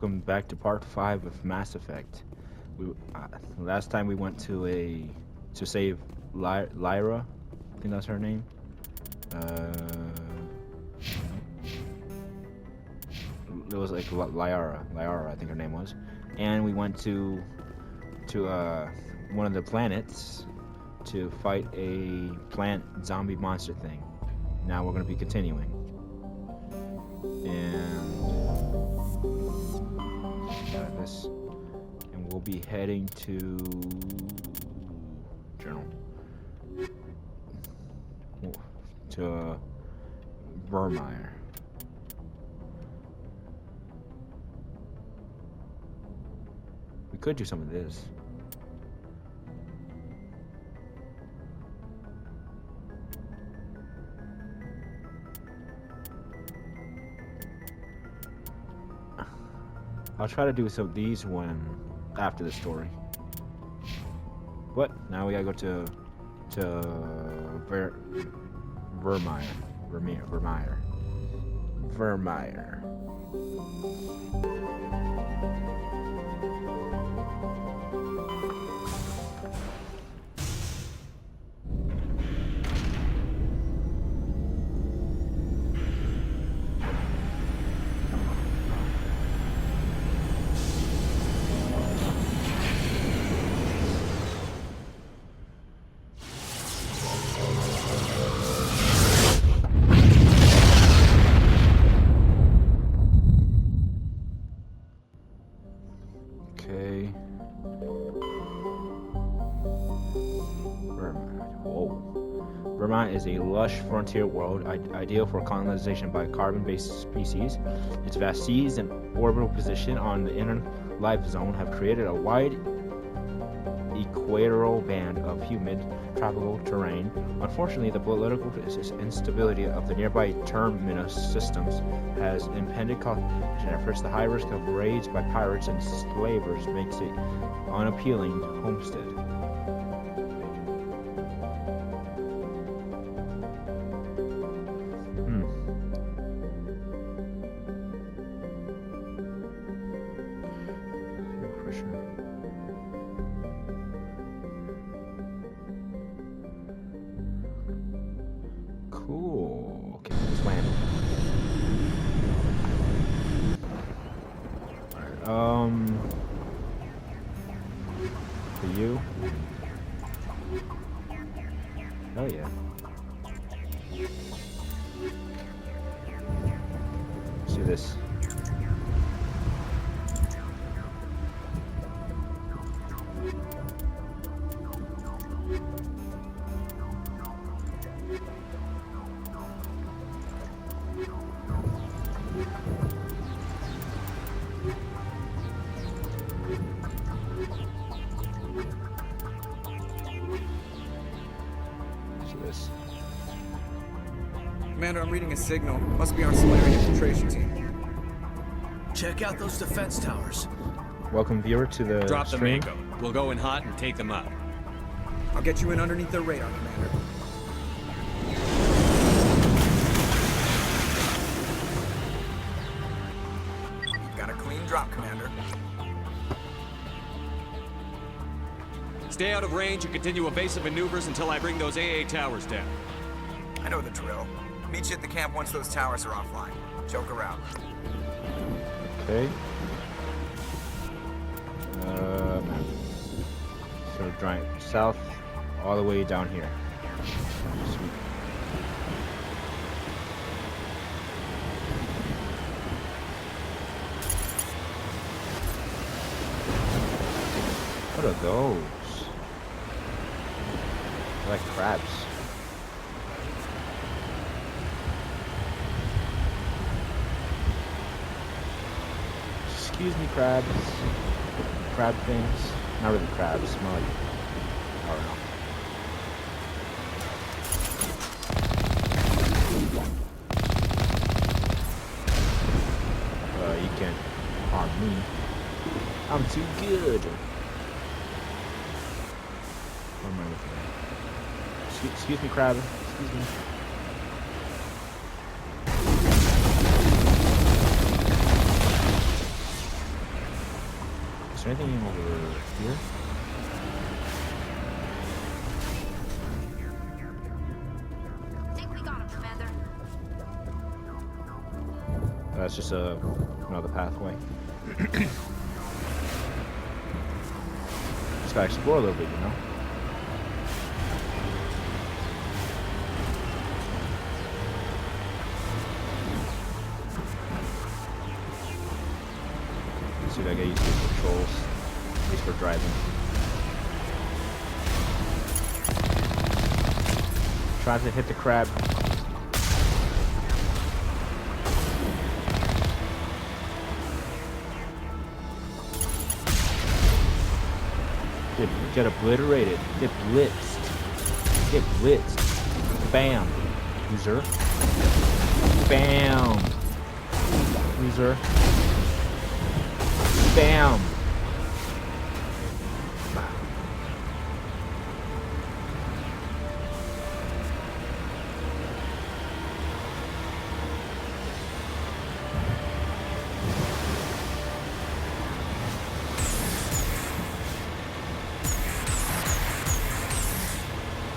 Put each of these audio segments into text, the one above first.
Welcome back to part 5 of Mass Effect. We last time we went to save Lyra. I think that's her name. It was like Lyra, I think her name was. And we went to one of the planets to fight a plant zombie monster thing. Now we're gonna be continuing. And this, and we'll be heading to journal to Vermeer. We could do some of this. I'll try to do some of these when after the story. What? Now we gotta go to Vermeer. Okay. Vermont is a lush frontier world ideal for colonization by carbon-based species. Its vast seas and orbital position on the inner life zone have created a wide equatorial band of humid tropical terrain. Unfortunately, the political instability of the nearby terminus systems has impeded colonization efforts. The high risk of raids by pirates and slavers makes it unappealing homestead. Cool. Okay, let's land. Alright, for you. Oh yeah. Let's do this. Commander, I'm reading a signal. Must be our Solarian infiltration team. Check out those defense towers. Welcome, viewer, to the Drop the stream. Mako. We'll go in hot and take them out. I'll get you in underneath their radar, Commander. You've got a clean drop, Commander. Stay out of range and continue evasive maneuvers until I bring those AA towers down. I know the drill. Meet you at the camp once those towers are offline. Joke around. Okay. So drive south all the way down here. Sweet. What are those? They're like crabs. Excuse me, crabs. Crab things. Not really crabs, more like, I don't know. You can't harm me. I'm too good. What am I looking at? Excuse me, crab. Excuse me. Is there anything over here? Think we got him, Commander. That's just another pathway. Just gotta explore a little bit, you know? Let's see if I get used to the controls. At least for driving. Trying to hit the crab. Get obliterated. Get blitzed. Get blitzed. Bam. Loser. Bam. Loser. Bam.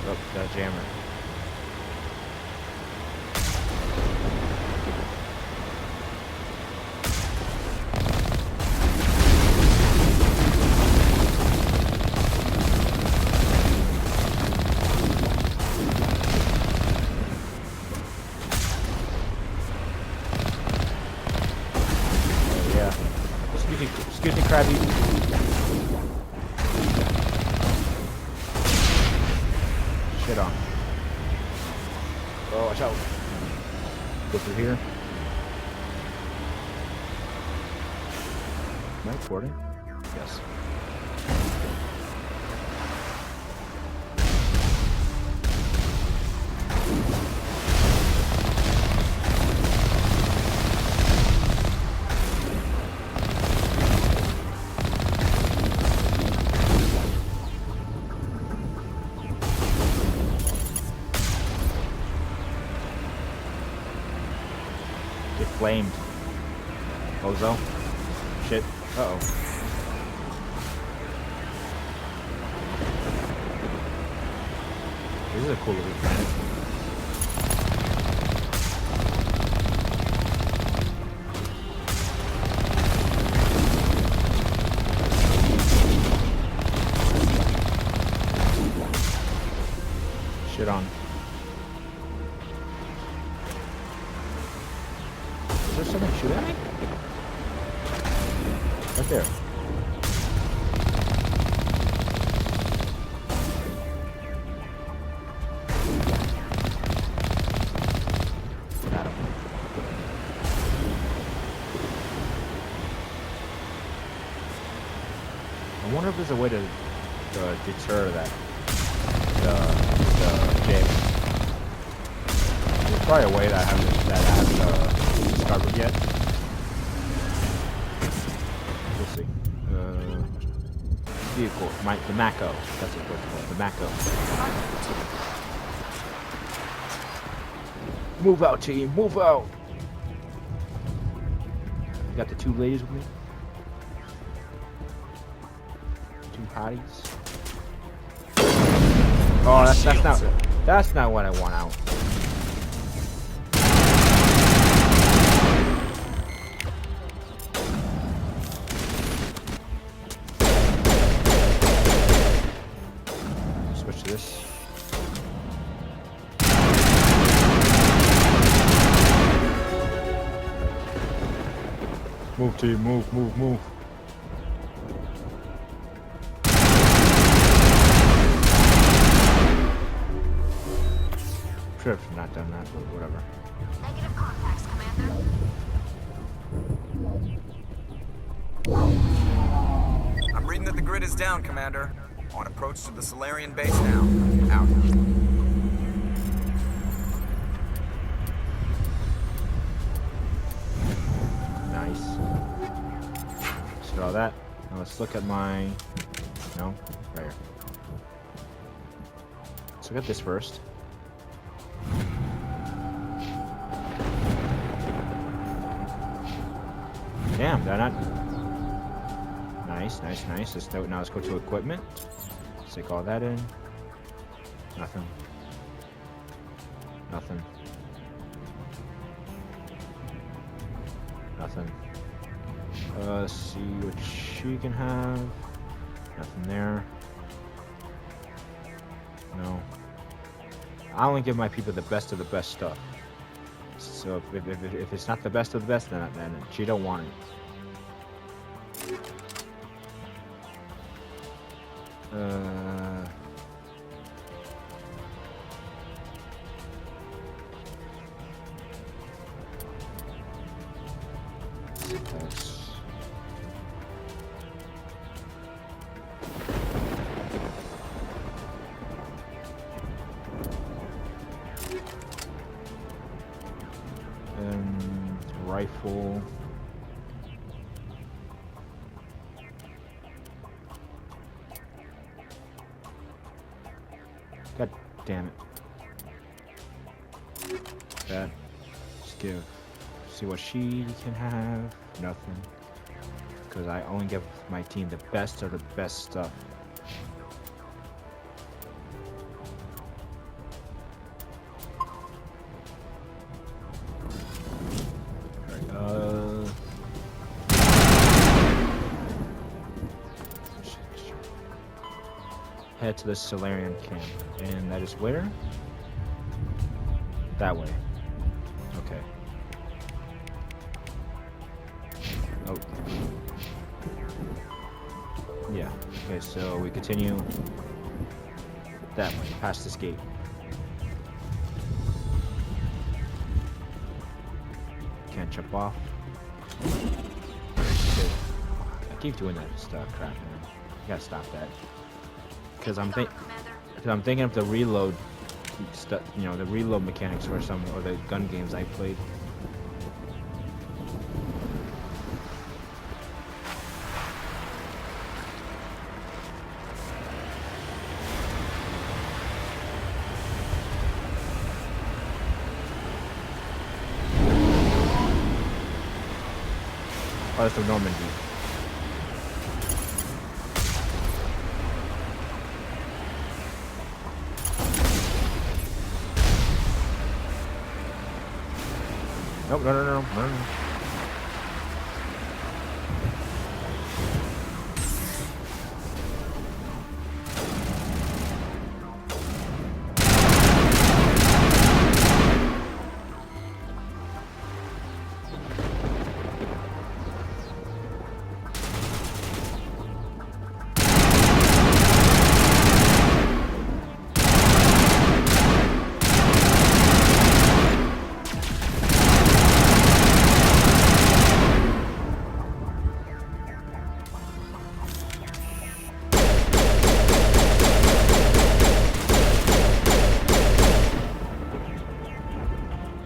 Oh, got a jammer. Oh, yeah. Excuse me, Krabby. Shit on. Oh, watch out. Go through here. Am I recording? Yes. Get flamed. Ozo. Shit. Uh-oh. This is a cool little planet. Shit on. Is there something shooting at me? Right there. Got him. I wonder if there's a way to deter that. The James. There's probably a way that I haven't discovered yet. We'll see. Vehicle, the Mako. That's what it's called. The Mako. Move out, team. Move out. You got the two ladies with me. Two hotties. Oh, that's not what I want out. Switch to this. Move, team. Move, move, move. Should have not done that, but whatever. Negative contacts, Commander. I'm reading that the grid is down, Commander. On approach to the Solarian base now. Out. Nice. Let's get all that. Now let's look at my... No? Right here. Let's look at this first. Damn, did I not Nice, nice, nice. Now let's go to equipment. Stick all that in. Nothing. Nothing. Nothing. Let's see what she can have. Nothing there. No. I only give my people the best of the best stuff. So if it's not the best of the best, then she don't want it. That's... rifle. God damn it. That. Just give. See what she can have. Nothing. Because I only give my team the best of the best stuff. Head to the Solarian camp, and that is where? That way. Okay. Oh. Yeah. Okay, so we continue that way, past this gate. Can't jump off. Shit. I keep doing that stuff, crap, man. You gotta stop that. Because I'm thinking of the reload stuff, you know, the reload mechanics or the gun games I played. Oh, that's the Normandy. Nope, no.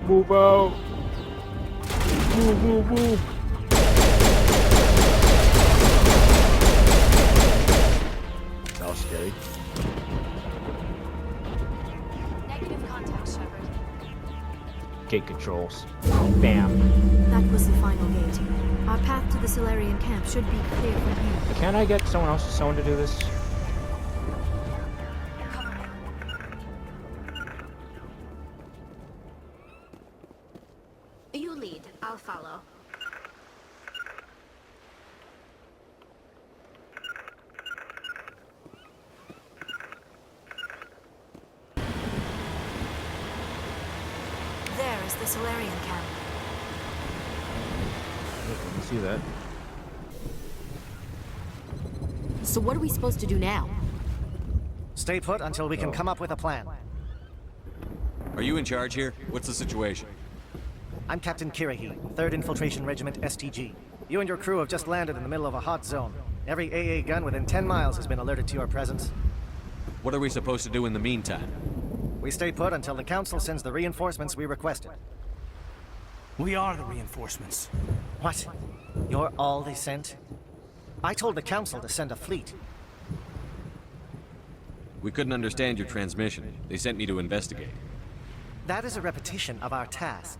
Move out! Move! That was scary. Negative contact, Shepard. Gate controls. Bam. That was the final gate. Our path to the Solarian camp should be clear from here. Can't I get someone to do this? You lead. I'll follow. There is the Solarian camp. I can see that. So what are we supposed to do now? Stay put until we can come up with a plan. Are you in charge here? What's the situation? I'm Captain Kirahi, 3rd Infiltration Regiment STG. You and your crew have just landed in the middle of a hot zone. Every AA gun within 10 miles has been alerted to your presence. What are we supposed to do in the meantime? We stay put until the Council sends the reinforcements we requested. We are the reinforcements. What? You're all they sent? I told the Council to send a fleet. We couldn't understand your transmission. They sent me to investigate. That is a repetition of our task.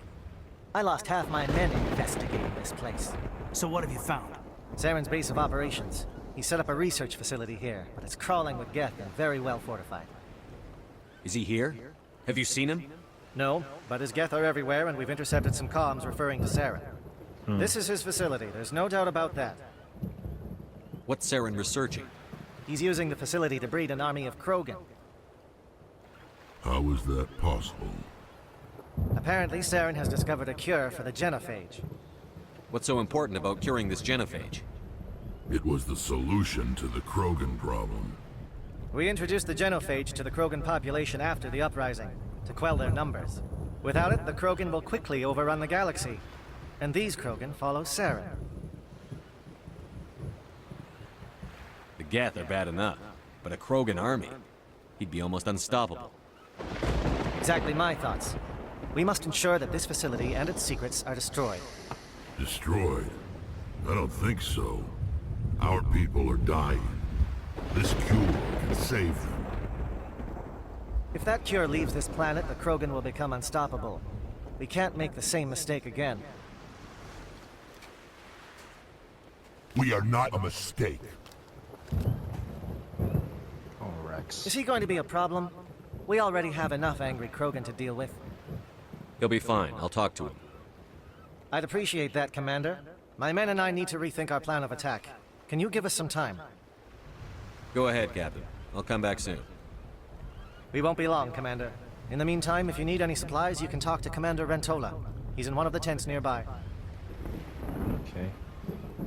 I lost half my men investigating this place. So what have you found? Saren's base of operations. He set up a research facility here, but it's crawling with Geth and very well fortified. Is he here? Have you seen him? No, but his Geth are everywhere, and we've intercepted some comms referring to Saren. This is his facility, there's no doubt about that. What's Saren researching? He's using the facility to breed an army of Krogan. How is that possible? Apparently, Saren has discovered a cure for the genophage. What's so important about curing this genophage? It was the solution to the Krogan problem. We introduced the genophage to the Krogan population after the uprising, to quell their numbers. Without it, the Krogan will quickly overrun the galaxy. And these Krogan follow Saren. The Geth are bad enough, but a Krogan army? He'd be almost unstoppable. Exactly my thoughts. We must ensure that this facility and its secrets are destroyed. Destroyed? I don't think so. Our people are dying. This cure can save them. If that cure leaves this planet, the Krogan will become unstoppable. We can't make the same mistake again. We are not a mistake. Oh, Rex. Is he going to be a problem? We already have enough angry Krogan to deal with. He'll be fine. I'll talk to him. I'd appreciate that, Commander. My men and I need to rethink our plan of attack. Can you give us some time? Go ahead, Captain. I'll come back soon. We won't be long, Commander. In the meantime, if you need any supplies, you can talk to Commander Rentola. He's in one of the tents nearby. Okay.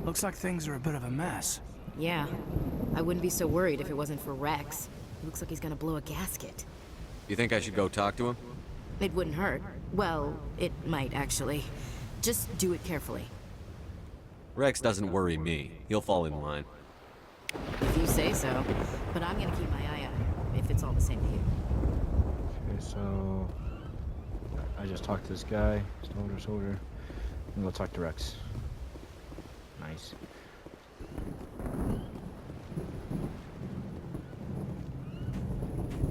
Looks like things are a bit of a mess. Yeah. I wouldn't be so worried if it wasn't for Rex. Looks like he's gonna blow a gasket. You think I should go talk to him? It wouldn't hurt. Well, it might actually. Just do it carefully. Rex doesn't worry me. He'll fall in line. If you say so. But I'm gonna keep my eye out, if it's all the same to you. Okay, so I just talked to this guy, soldier, and go talk to Rex. Nice.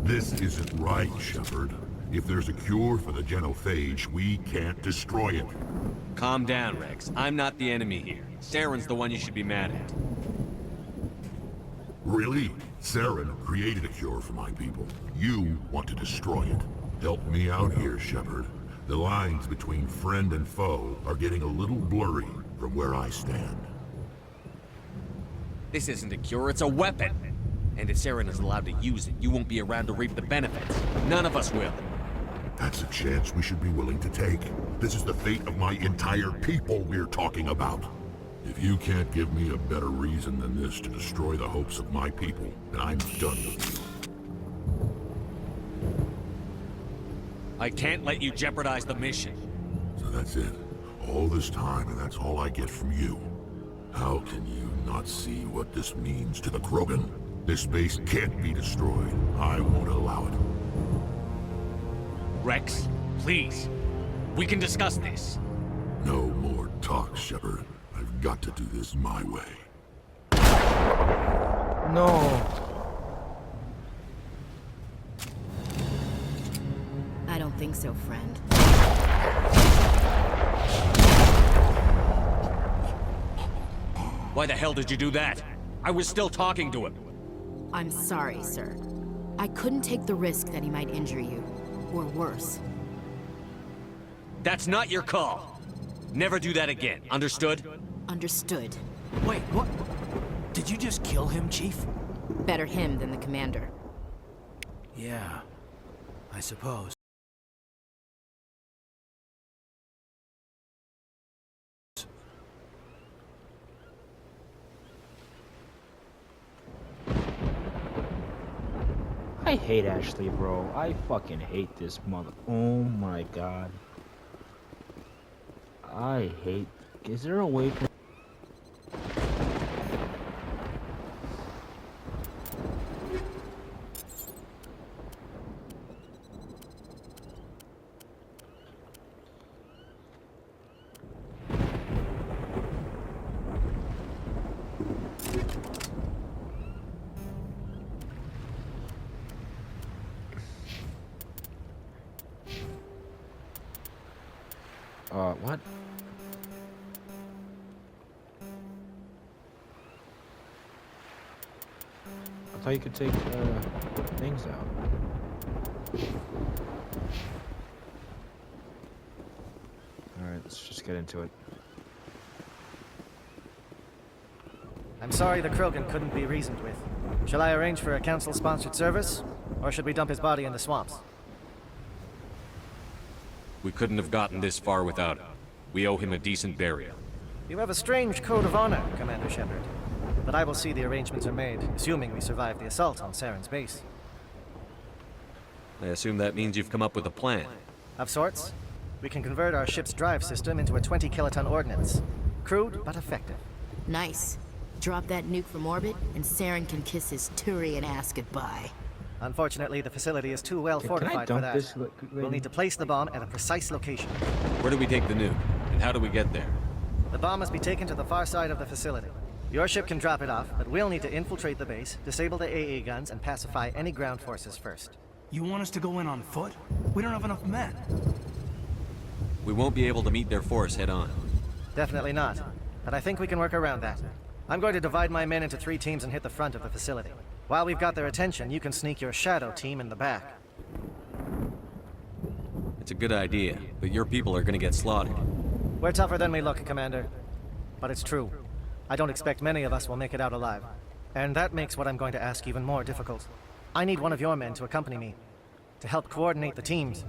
This isn't right, Shepard. If there's a cure for the genophage, we can't destroy it. Calm down, Rex. I'm not the enemy here. Saren's the one you should be mad at. Really? Saren created a cure for my people. You want to destroy it. Help me out here, Shepard. The lines between friend and foe are getting a little blurry from where I stand. This isn't a cure, it's a weapon. And if Saren is allowed to use it, you won't be around to reap the benefits. None of us will. That's a chance we should be willing to take. This is the fate of my entire people we're talking about. If you can't give me a better reason than this to destroy the hopes of my people, then I'm done with you. I can't let you jeopardize the mission. So that's it. All this time, and that's all I get from you. How can you not see what this means to the Krogan? This base can't be destroyed. I won't allow it. Rex, please. We can discuss this. No more talk, Shepard. I've got to do this my way. No. I don't think so, friend. Why the hell did you do that? I was still talking to him. I'm sorry, sir. I couldn't take the risk that he might injure you. Or worse. That's not your call. Never do that again. Understood? Understood. Wait, what? Did you just kill him, Chief? Better him than the commander. Yeah, I suppose. I hate Ashley, bro. I fucking hate this mother. Oh my god. I hate. Is there a way for. What? I thought you could take things out. Alright, let's just get into it. I'm sorry the Krogan couldn't be reasoned with. Shall I arrange for a council-sponsored service? Or should we dump his body in the swamps? We couldn't have gotten this far without him. We owe him a decent burial. You have a strange code of honor, Commander Shepard. But I will see the arrangements are made, assuming we survive the assault on Saren's base. I assume that means you've come up with a plan. Of sorts. We can convert our ship's drive system into a 20-kiloton ordnance. Crude, but effective. Nice. Drop that nuke from orbit, and Saren can kiss his Turian ass goodbye. Unfortunately, the facility is too well Can I fortified for dump that. this? We'll need to place the bomb at a precise location. Where do we take the nuke? And how do we get there? The bomb must be taken to the far side of the facility. Your ship can drop it off, but we'll need to infiltrate the base, disable the AA guns, and pacify any ground forces first. You want us to go in on foot? We don't have enough men. We won't be able to meet their force head on. Definitely not. But I think we can work around that. I'm going to divide my men into 3 teams and hit the front of the facility. While we've got their attention, you can sneak your shadow team in the back. It's a good idea, but your people are gonna get slaughtered. We're tougher than we look, Commander. But it's true. I don't expect many of us will make it out alive. And that makes what I'm going to ask even more difficult. I need one of your men to accompany me, to help coordinate the teams.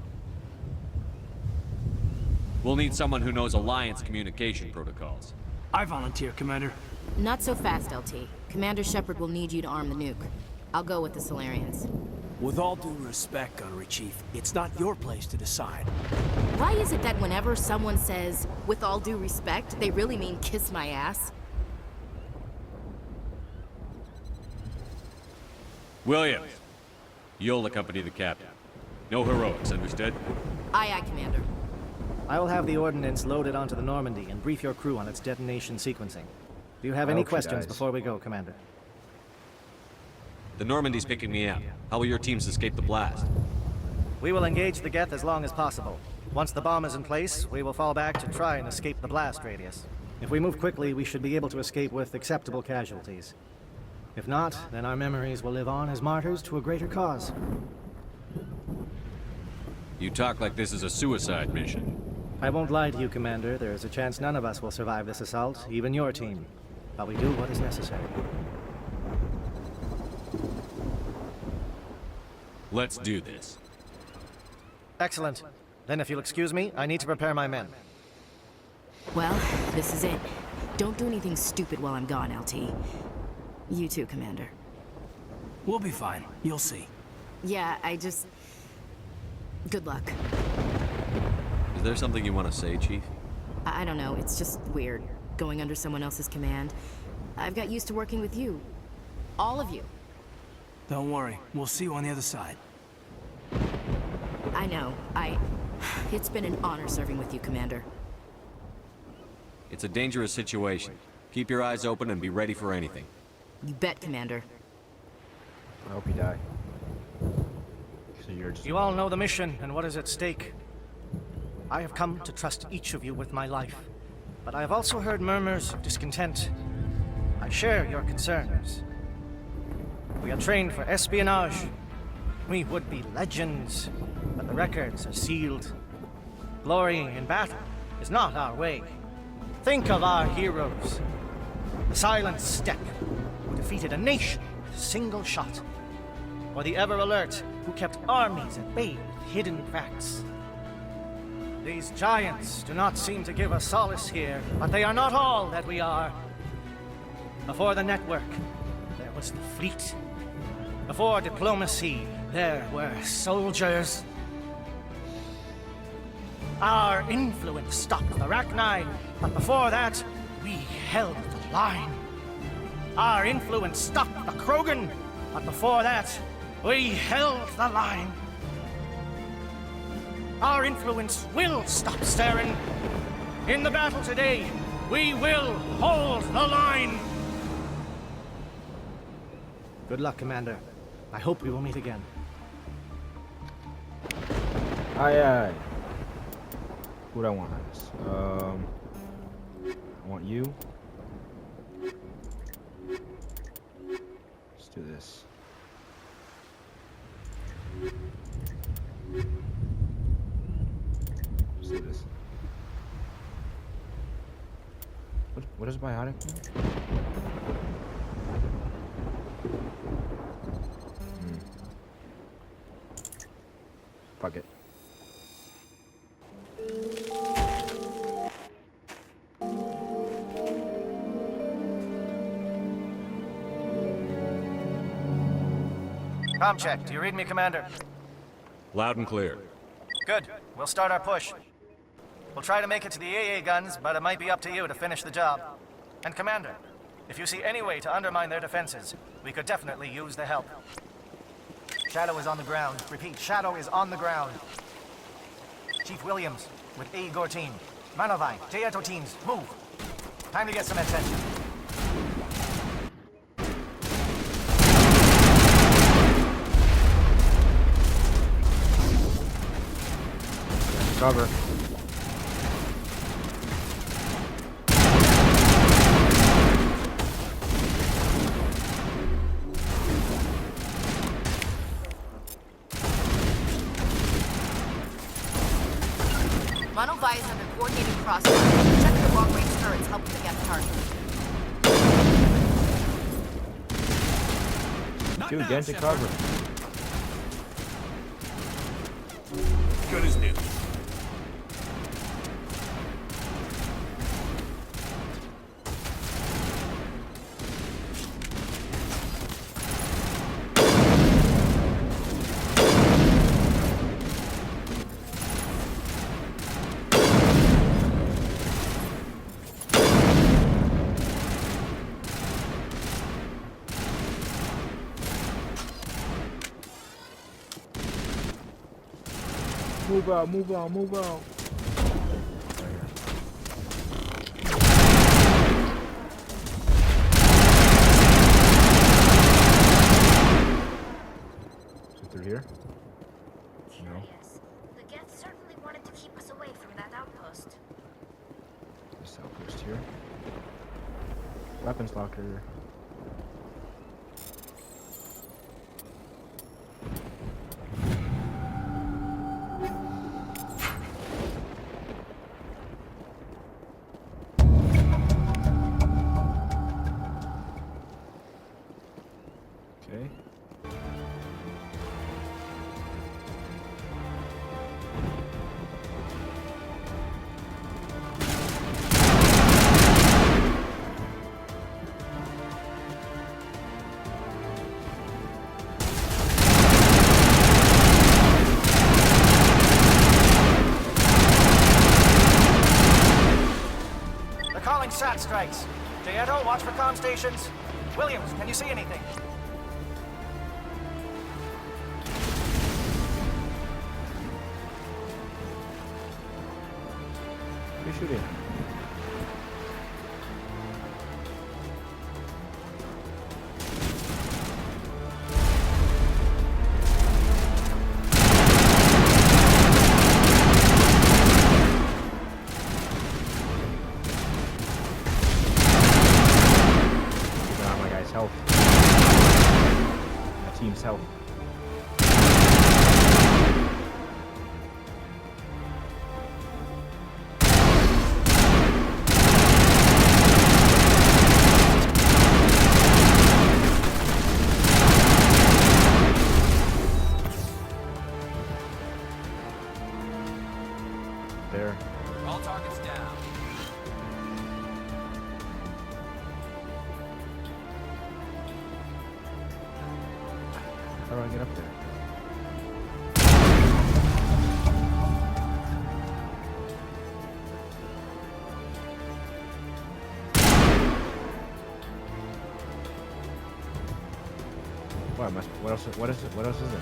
We'll need someone who knows Alliance communication protocols. I volunteer, Commander. Not so fast, LT. Commander Shepard will need you to arm the nuke. I'll go with the Solarians. With all due respect, Gunnery Chief, it's not your place to decide. Why is it that whenever someone says, with all due respect, they really mean kiss my ass? Williams, you'll accompany the captain. No heroics, understood? Aye, aye, Commander. I will have the ordnance loaded onto the Normandy and brief your crew on its detonation sequencing. Do you have any hope she questions dies. before we go, Commander? The Normandy's picking me up. How will your teams escape the blast? We will engage the Geth as long as possible. Once the bomb is in place, we will fall back to try and escape the blast radius. If we move quickly, we should be able to escape with acceptable casualties. If not, then our memories will live on as martyrs to a greater cause. You talk like this is a suicide mission. I won't lie to you, Commander. There is a chance none of us will survive this assault, even your team. But we do what is necessary. Let's do this. Excellent. Then if you'll excuse me, I need to prepare my men. Well, this is it. Don't do anything stupid while I'm gone, LT. You too, Commander. We'll be fine. You'll see. Yeah, Good luck. Is there something you want to say, Chief? I don't know, it's just weird, going under someone else's command. I've got used to working with you. All of you. Don't worry. We'll see you on the other side. I know, It's been an honor serving with you, Commander. It's a dangerous situation. Keep your eyes open and be ready for anything. You bet, Commander. I hope you die. So you're just... You all know the mission and what is at stake. I have come to trust each of you with my life, but I have also heard murmurs of discontent. I share your concerns. We are trained for espionage. We would be legends, but the records are sealed. Glorying in battle is not our way. Think of our heroes. The Silent Step, who defeated a nation with a single shot. Or the Ever Alert, who kept armies at bay with hidden facts. These giants do not seem to give us solace here, but they are not all that we are. Before the network, there was the fleet. Before diplomacy, there were soldiers. Our influence stopped the Rachni, but before that, we held the line. Our influence stopped the Krogan, but before that, we held the line. Our influence will stop Saren. In the battle today, we will hold the line. Good luck, Commander. I hope we will meet again. Aye, aye. Who do I want on this? I want you. Let's do this. biotic? Fuck it. Com check. Do you read me, Commander? Loud and clear. Good. We'll start our push. We'll try to make it to the AA guns, but it might be up to you to finish the job. And Commander, if you see any way to undermine their defenses, we could definitely use the help. Shadow is on the ground. Repeat, Shadow is on the ground. Chief Williams, with Igor team. Manovai, Teato teams, move. Time to get some attention. Cover. Manovai is under coordinated crossfire. Check the long-range turrets helping to get target. Dude, get into cover. Good as new. Move out, move out, move out. Is it through here? Curious. The Geth certainly wanted to keep us away from that outpost. This outpost here. Weapons locker. Okay. They're calling SAT strikes. Teato, watch for comm stations. Williams, can you see anything? What are you shooting? Keeping on my guy's health. My team's health. There. All targets down. How do I get up there? What else? What is it? What else is it?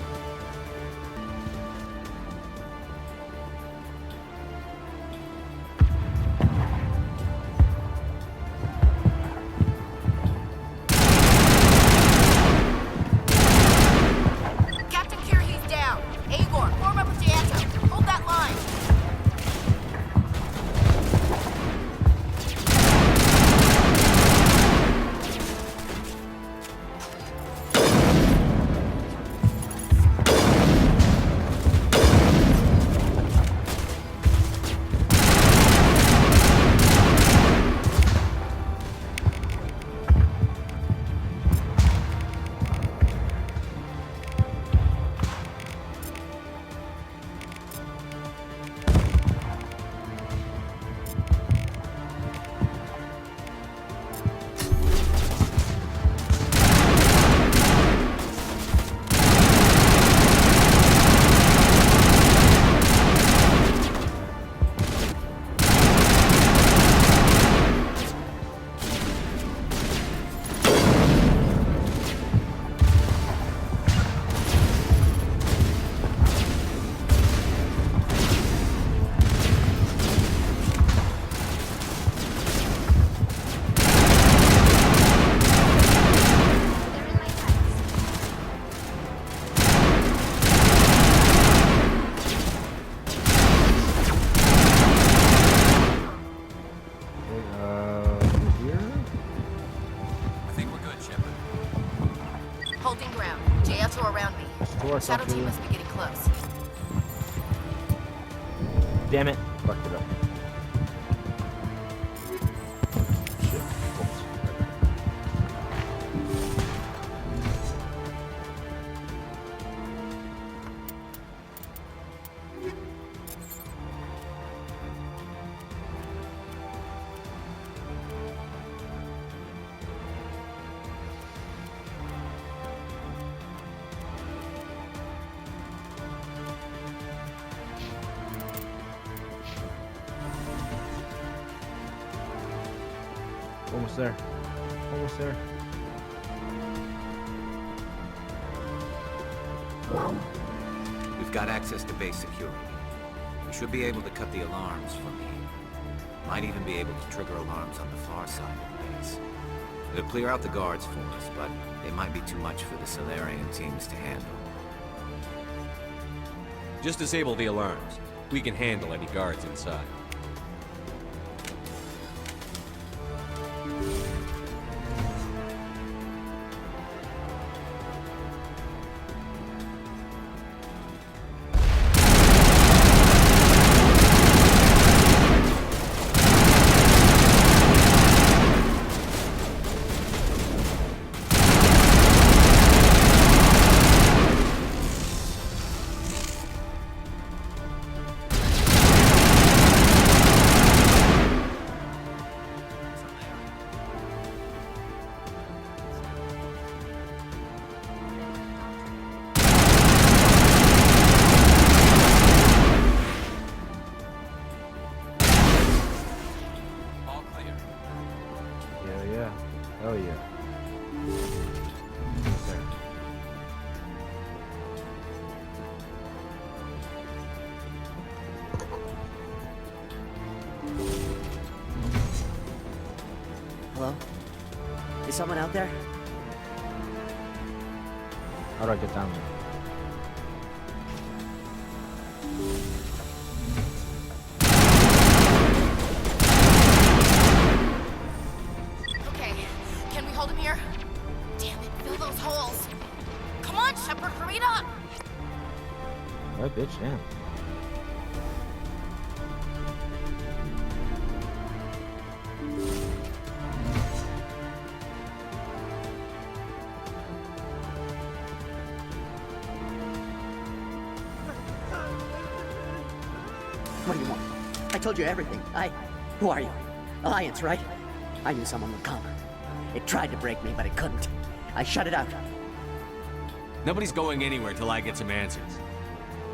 Captain Kirhy's down. Igor, form up with Teato. Hold that line. holding ground. JLs are around me. Door, Shadow fuck team you. must be getting close. Damn it. Fucked it up. Shit. Oops. Almost there. Almost there. We've got access to base security. We should be able to cut the alarms from here. Might even be able to trigger alarms on the far side of the base. It'll clear out the guards for us, but they might be too much for the Solarian teams to handle. Just disable the alarms. We can handle any guards inside. Yeah. Oh yeah. There. Hello? Is someone out there? How do I get down there? Okay, can we hold him here? Damn it, fill those holes. Come on, Shepard, hurry it up! What, bitch? Damn. What do you want? I told you everything. Who are you? Alliance, right? I knew someone would come. It tried to break me, but it couldn't. I shut it out. Nobody's going anywhere till I get some answers.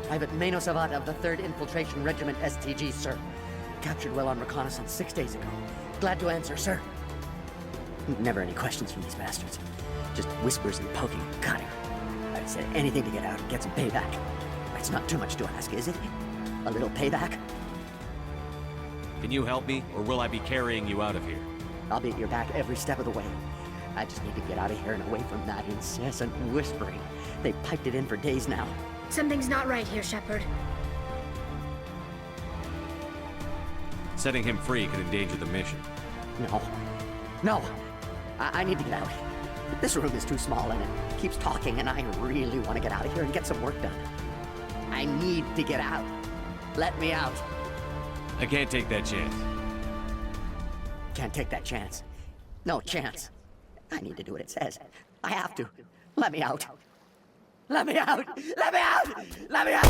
Private Mano Savat of the 3rd Infiltration Regiment STG, sir. Captured well on reconnaissance 6 days ago. Glad to answer, sir. Never any questions from these bastards. Just whispers and poking and cutting. I'd say anything to get out and get some payback. It's not too much to ask, is it? A little payback? Can you help me, or will I be carrying you out of here? I'll be at your back every step of the way. I just need to get out of here and away from that incessant whispering. They've piped it in for days now. Something's not right here, Shepard. Setting him free could endanger the mission. No. I need to get out. This room is too small and it keeps talking, and I really want to get out of here and get some work done. I need to get out. Let me out. I can't take that chance. Can't take that chance. No chance. I need to do what it says. I have to. Let me out. Let me out! Let me out! Let me out!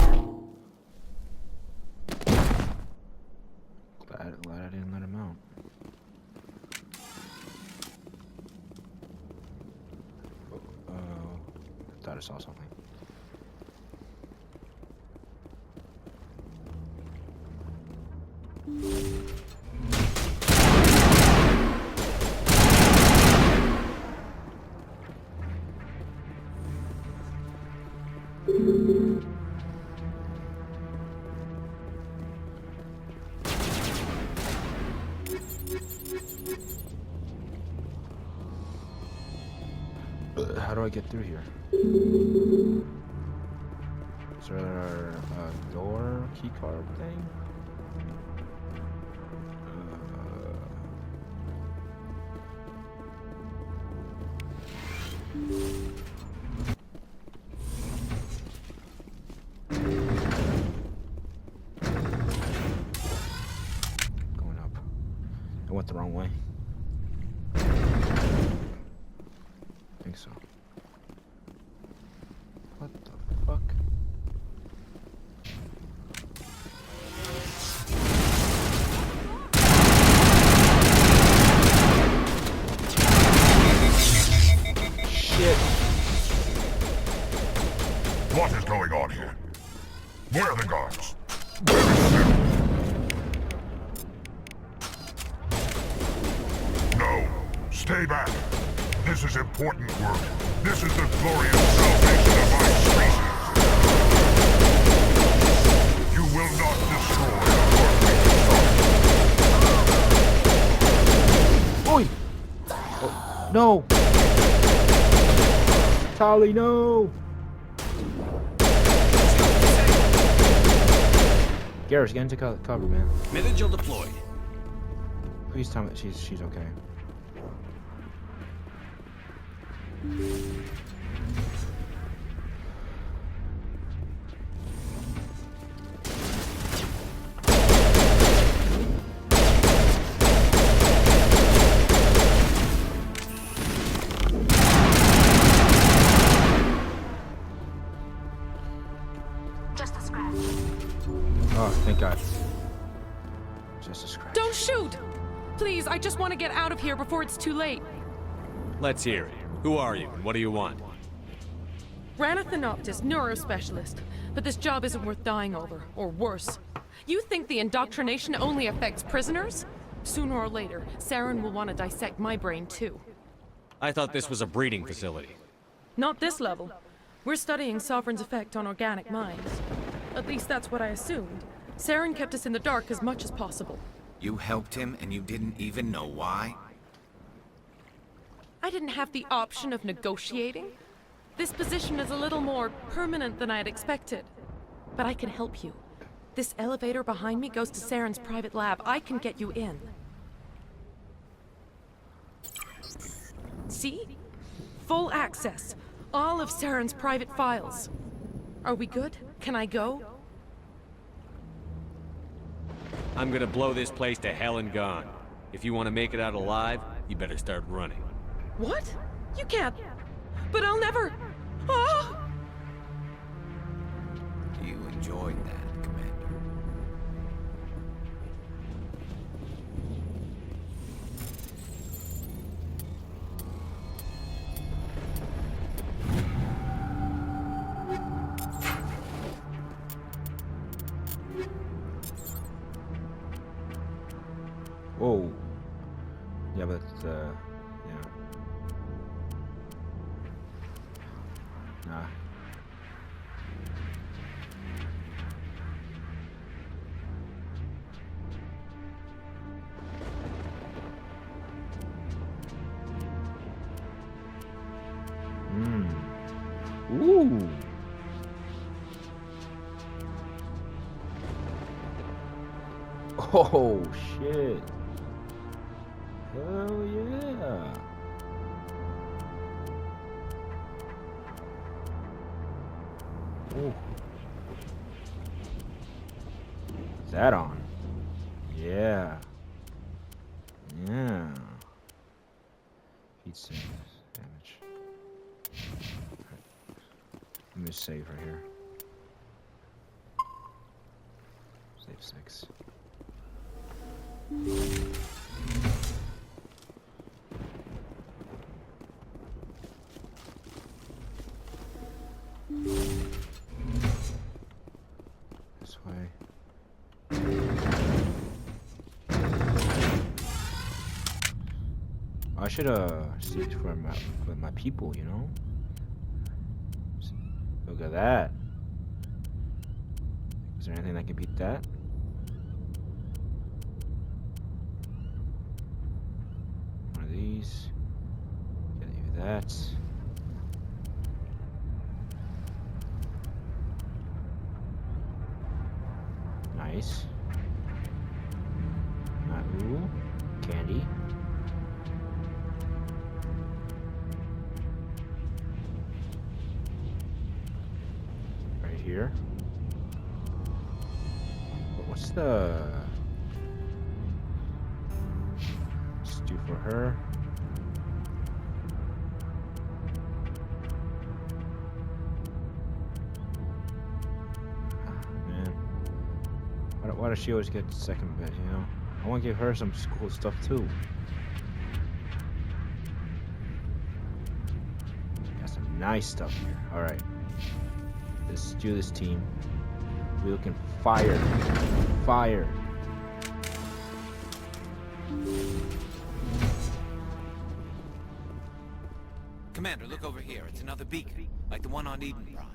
Glad I didn't let him out. I thought I saw something. How do I get through here? Is there a door key card thing? wrong way. I think so. What the fuck? Shit. What is going on here? Where are the guards? No. Stay back. This is important work. This is the glorious salvation of my species. You will not destroy our Oi! Oh, no! Tali, no! Garrus, get into cover, man. Mitchell deployed. Please tell me she's okay. Just a scratch. Oh, thank God. Just a scratch. Don't shoot! Please, I just want to get out of here before it's too late. Let's hear it. Who are you and what do you want? Ranna Thanoptis, neurospecialist. But this job isn't worth dying over, or worse. You think the indoctrination only affects prisoners? Sooner or later, Saren will want to dissect my brain too. I thought this was a breeding facility. Not this level. We're studying Sovereign's effect on organic minds. At least that's what I assumed. Saren kept us in the dark as much as possible. You helped him and you didn't even know why? I didn't have the option of negotiating. This position is a little more permanent than I had expected. But I can help you. This elevator behind me goes to Saren's private lab. I can get you in. See? Full access. All of Saren's private files. Are we good? Can I go? I'm gonna blow this place to hell and gone. If you want to make it out alive, you better start running. What? You can't. But I'll never. Ah! You enjoyed that, Commander. Whoa. Yeah, but yeah. Nah. Ooh. Oh shit. Hell yeah. Ooh. Is that on? Yeah. Yeah. Heat sinks damage. Alright. Let me just save right here. Save 6. This way. I should see it for my people, you know. Look at that. Is there anything that can beat that? One of these. Get you that. Nice. Ooh, candy. Right here. But what's the for her. Man. Why does she always get second best, you know? I want to give her some cool stuff too. Got some nice stuff here. Alright. Let's do this, team. We looking fire. Fire. Commander, look over here. It's another beacon, like the one on Edenbrod.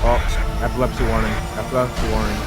Oh, epilepsy warning. Epilepsy warning.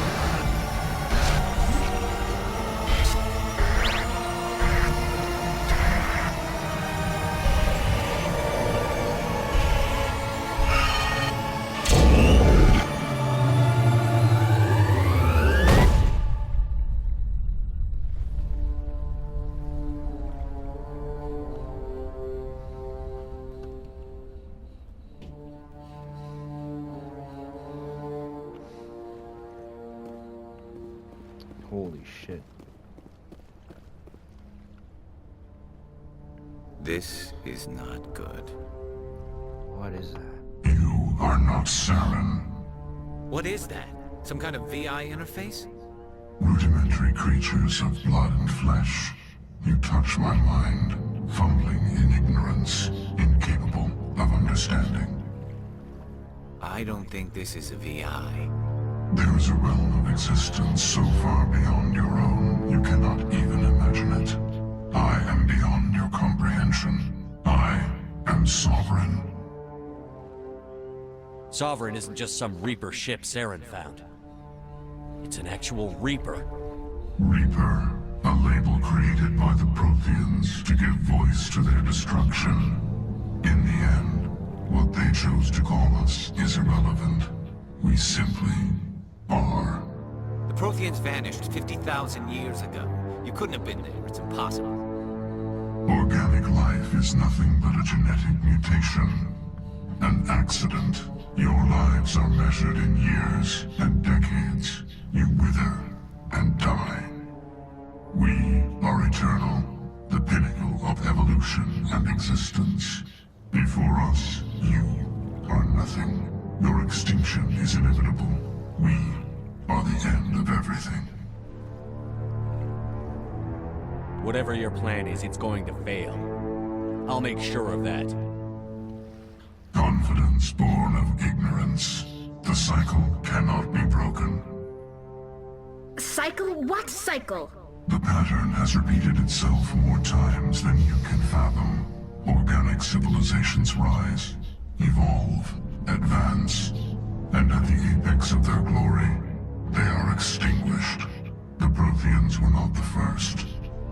Holy shit. This is not good. What is that? You are not Saren. What is that? Some kind of VI interface? Rudimentary creatures of blood and flesh. You touch my mind, fumbling in ignorance, incapable of understanding. I don't think this is a VI. There is a realm of existence so far beyond your own, you cannot even imagine it. I am beyond your comprehension. I am Sovereign. Sovereign isn't just some Reaper ship Saren found. It's an actual Reaper. Reaper, a label created by the Protheans to give voice to their destruction. In the end, what they chose to call us is irrelevant. We simply are. The Protheans vanished 50,000 years ago. You couldn't have been there. It's impossible. Organic life is nothing but a genetic mutation. An accident. Your lives are measured in years and decades. You wither and die. We are eternal, the pinnacle of evolution and existence. Before us, you are nothing. Your extinction is inevitable. We are the end of everything. Whatever your plan is, it's going to fail. I'll make sure of that. Confidence born of ignorance. The cycle cannot be broken. Cycle? What cycle? The pattern has repeated itself more times than you can fathom. Organic civilizations rise, evolve, advance, and at the apex of their glory, they are extinguished. The Protheans were not the first.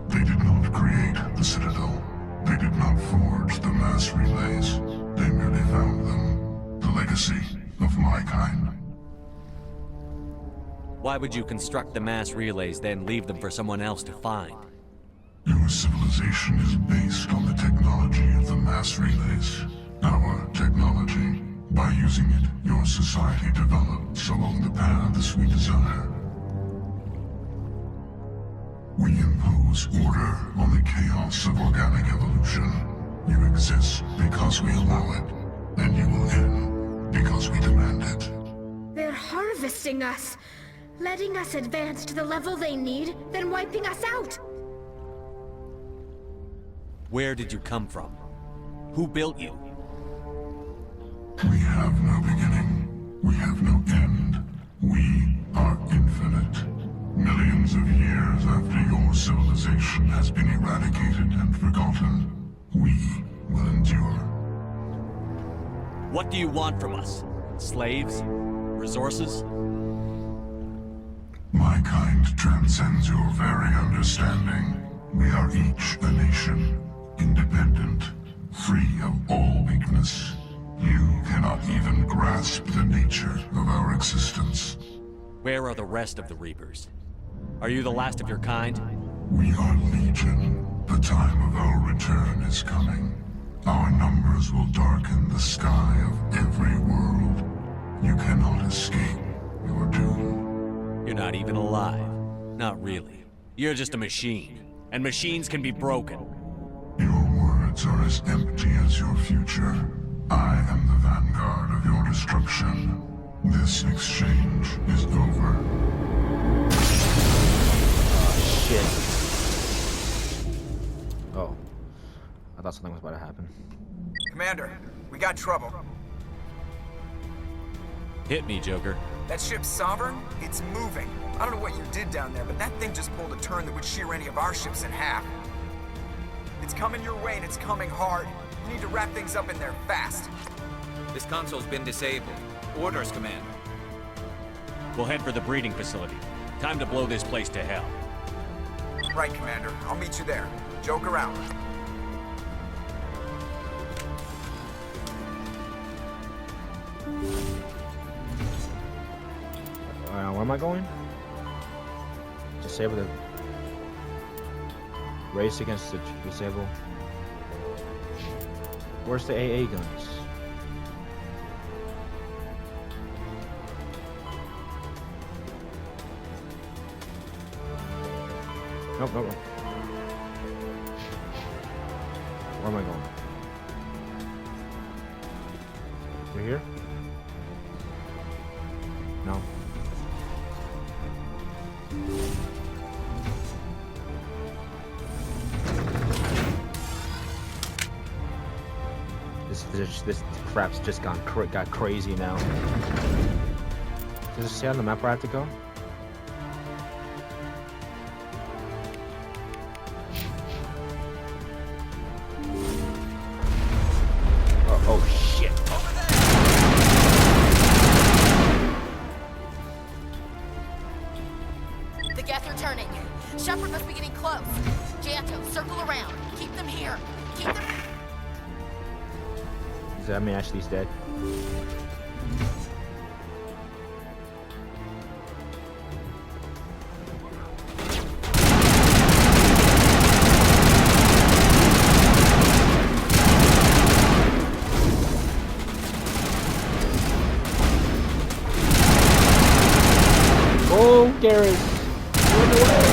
They did not create the Citadel. They did not forge the mass relays. They merely found them. The legacy of my kind. Why would you construct the mass relays, then leave them for someone else to find? Your civilization is based on the technology of the mass relays. Our technology. By using it, your society develops along the paths we desire. We impose order on the chaos of organic evolution. You exist because we allow it, and you will end because we demand it. They're harvesting us, letting us advance to the level they need, then wiping us out. Where did you come from? Who built you? We have no beginning. We have no end. We are infinite. Millions of years after your civilization has been eradicated and forgotten, we will endure. What do you want from us? Slaves? Resources? My kind transcends your very understanding. We are each a nation, independent, free of all weakness. You cannot even grasp the nature of our existence. Where are the rest of the Reapers? Are you the last of your kind? We are legion. The time of our return is coming. Our numbers will darken the sky of every world. You cannot escape your doom. You're not even alive. Not really. You're just a machine. And machines can be broken. Your words are as empty as your future. I am the vanguard of your destruction. This exchange is over. Oh, shit. Oh. I thought something was about to happen. Commander, we got trouble. Hit me, Joker. That ship's Sovereign? It's moving. I don't know what you did down there, but that thing just pulled a turn that would shear any of our ships in half. It's coming your way, and it's coming hard. You need to wrap things up in there fast. This console's been disabled. Orders, Commander. We'll head for the breeding facility. Time to blow this place to hell. Right, Commander. I'll meet you there. Joker out. Where am I going? Disable the race against the disable. Where's the AA guns? Nope, nope, nope. Where am I going? Through here? No. This crap's just got crazy now. Does it say on the map where I have to go? Oh shit! The gas are turning. Shepard must be getting close. Janto, circle around. Keep them here. Keep them... Does that mean Ashley's dead? Oh, Garrus! Run away!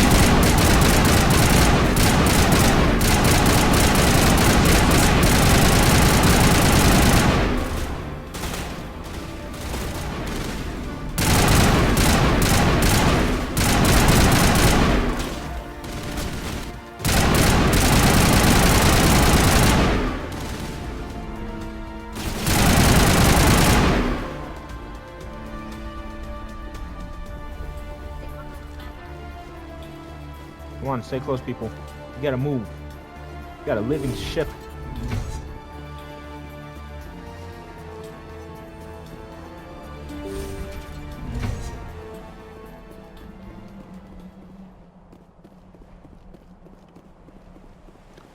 Come on, stay close, people. You gotta move. You got a living ship.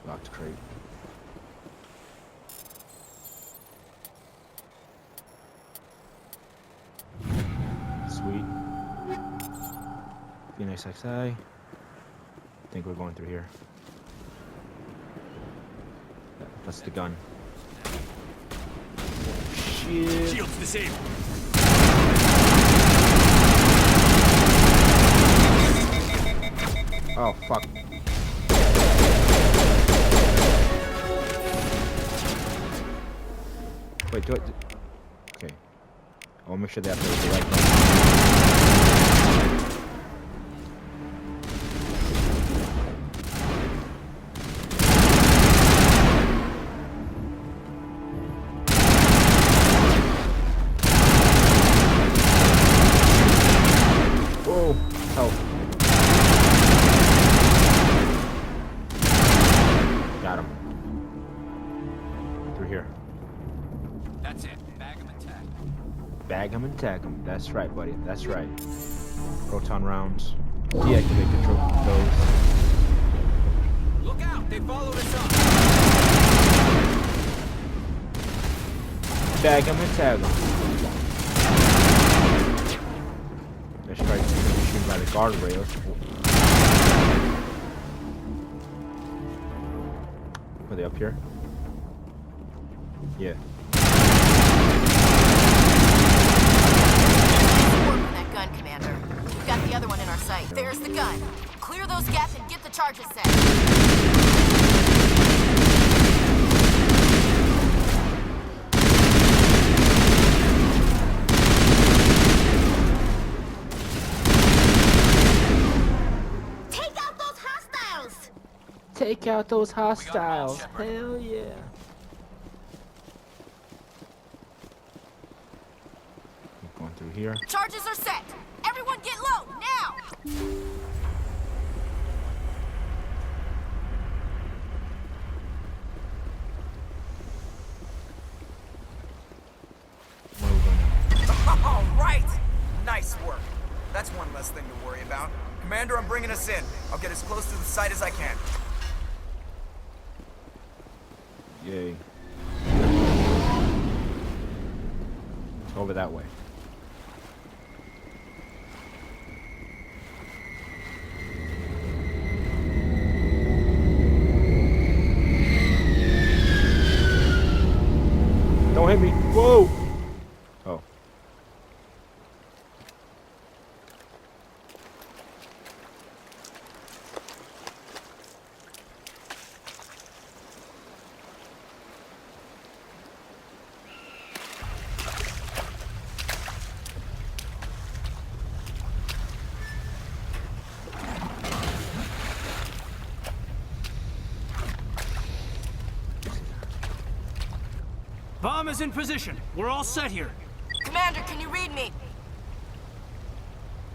Locked crate. Sweet. Phoenix XI. I think we're going through here. That's the gun. Shit. Shields disabled. Oh fuck. Wait, do it. Okay. I'll make sure they have the right button. Got him. Through here. That's it. Bag 'em and tag 'em. Bag 'em and tag 'em. That's right, buddy. That's right. Proton rounds. Deactivate control those. Look out! They followed us up. Bag 'em and tag 'em. Let's try to shoot by the guardrails. Are they up here? Yeah. Work on that gun, Commander. We've got the other one in our sight. There's the gun. Clear those gaps and get the charges set. Take out those hostiles! Take out those hostiles. Hell yeah. Keep going through here. Charges are set. Everyone get low, now! Where are we going now? All right! Nice work. That's one less thing to worry about. Commander, I'm bringing us in. I'll get as close to the site as I can. Yay. Over that way. Don't hit me. Whoa! Oh. Bomb is in position. We're all set here. Commander, can you read me?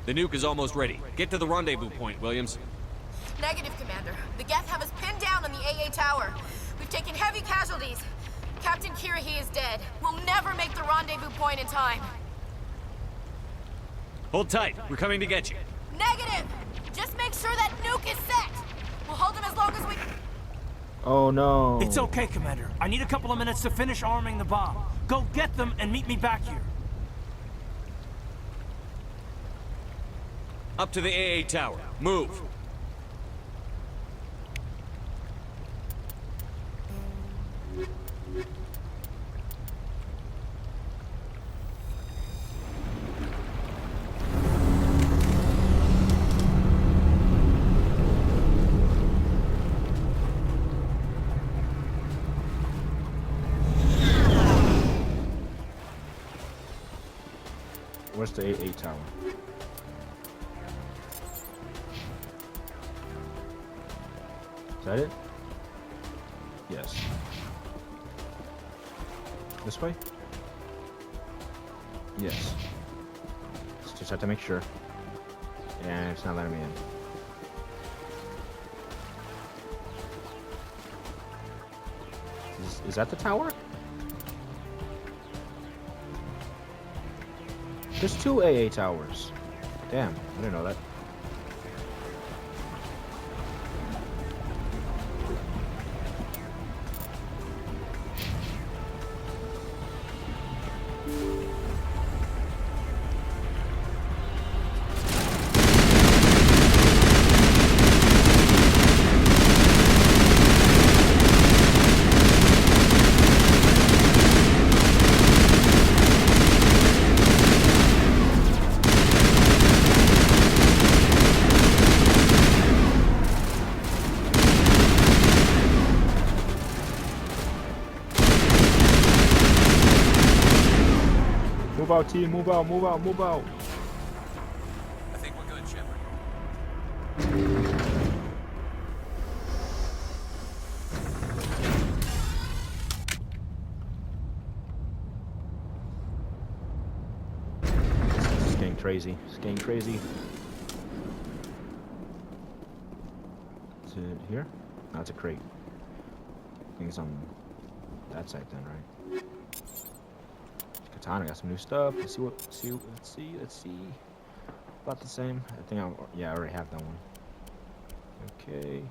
The nuke is almost ready. Get to the rendezvous point, Williams. Negative, Commander. The Geth have us pinned down on the AA tower. We've taken heavy casualties. Captain Kirahi is dead. We'll never make the rendezvous point in time. Hold tight. We're coming to get you. Negative! Just make sure that nuke is set! We'll hold them as long as we... Oh no. It's okay, Commander. I need a couple of minutes to finish arming the bomb. Go get them and meet me back here. Up to the AA tower. Move. Where's the AA tower? Is that it? Yes. This way? Yes. Just have to make sure. And it's not letting me in. Is that the tower? There's 2 AA towers. Damn, I didn't know that. Move out, team. Move out, move out, move out. I think we're good, Shepard. This is getting crazy. It's getting crazy. Is it here? No, it's a crate. I think it's on that side then, right? Katana got some new stuff. Let's see. About the same. I think I already have that one. Okay.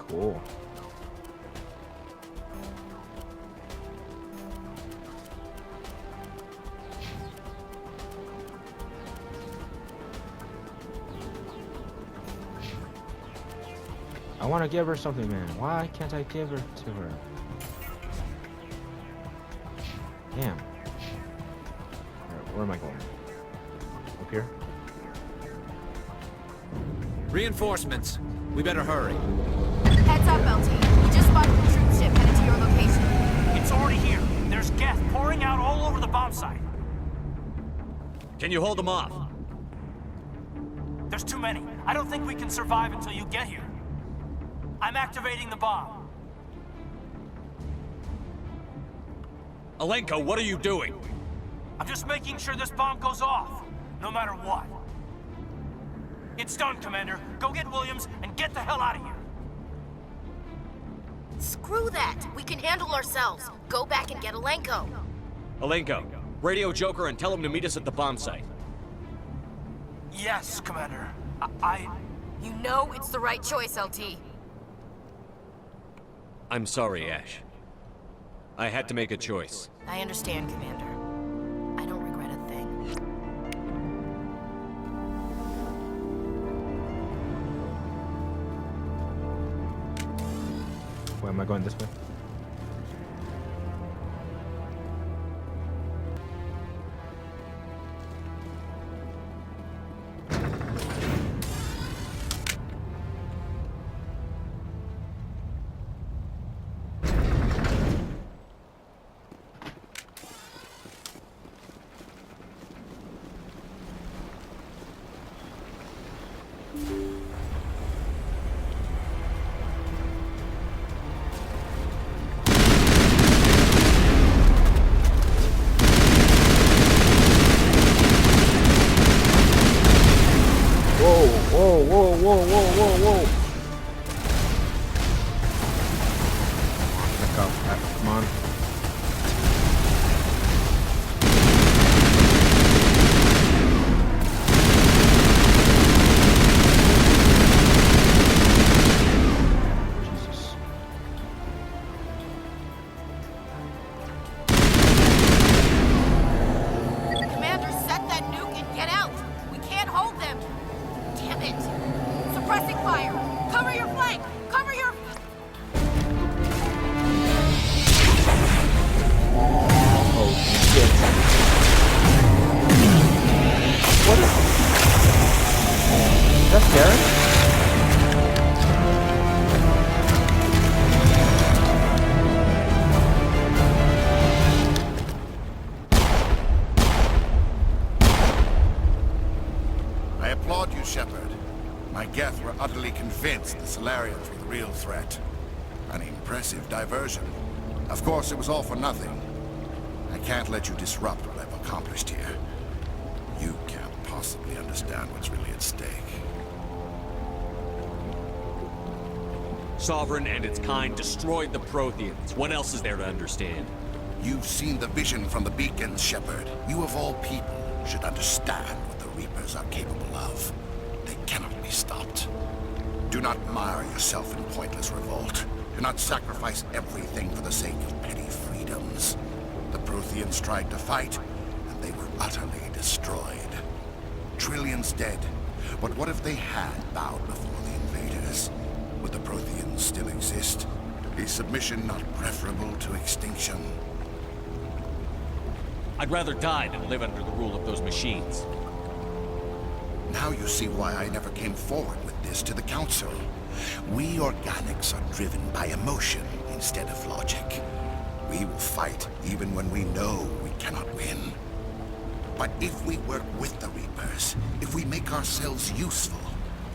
Cool. I want to give her something, man. Why can't I give her to her? Damn. Alright, where am I going? Up here? Reinforcements. We better hurry. Heads up, LT. We just spotted the troop ship headed to your location. It's already here. There's gas pouring out all over the bomb site. Can you hold them off? There's too many. I don't think we can survive until you get here. I'm activating the bomb. Alenko, what are you doing? I'm just making sure this bomb goes off, no matter what. It's done, Commander. Go get Williams and get the hell out of here. Screw that. We can handle ourselves. Go back and get Alenko. Alenko, radio Joker and tell him to meet us at the bomb site. Yes, Commander. You know it's the right choice, LT. I'm sorry, Ash. I had to make a choice. I understand, Commander. I don't regret a thing. Where am I going, this way? Whoa. Back up. Come on. Jesus. Commander, set that nuke and get out. We can't hold them. Damn it. Suppressing fire. Cover your flank. Cover your... Oh, shit. What is... That's Darren? I applaud you, Shepard. My Geth were utterly convinced the Solarians were the real threat. An impressive diversion. Of course, it was all for nothing. I can't let you disrupt what I've accomplished here. You can't possibly understand what's really at stake. Sovereign and its kind destroyed the Protheans. What else is there to understand? You've seen the vision from the beacons, Shepard. You of all people should understand what the Reapers are capable of. They cannot be stopped. Do not mire yourself in pointless revolt. Do not sacrifice everything for the sake of petty freedoms. The Protheans tried to fight, and they were utterly destroyed. Trillions dead. But what if they had bowed before the invaders? Would the Protheans still exist? Is submission not preferable to extinction? I'd rather die than live under the rule of those machines. Now you see why I never came forward with this to the Council. We organics are driven by emotion instead of logic. We will fight even when we know we cannot win. But if we work with the Reapers, if we make ourselves useful,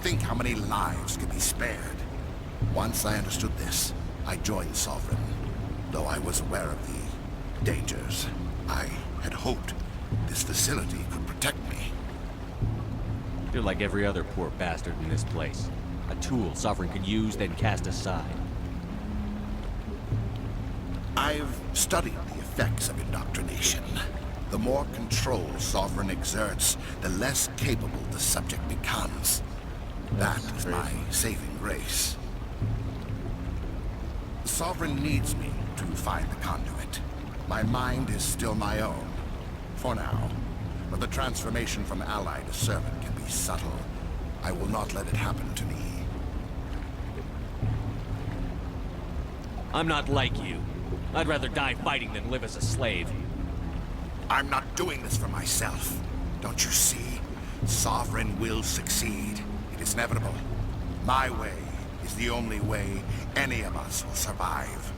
think how many lives could be spared. Once I understood this, I joined Sovereign. Though I was aware of the dangers, I had hoped this facility could protect me. You're like every other poor bastard in this place. A tool Sovereign can use, then cast aside. I've studied the effects of indoctrination. The more control Sovereign exerts, the less capable the subject becomes. That is my saving grace. Sovereign needs me to find the conduit. My mind is still my own, for now. But the transformation from ally to servant can be subtle. I will not let it happen to me. I'm not like you. I'd rather die fighting than live as a slave. I'm not doing this for myself. Don't you see? Sovereign will succeed. It is inevitable. My way is the only way any of us will survive.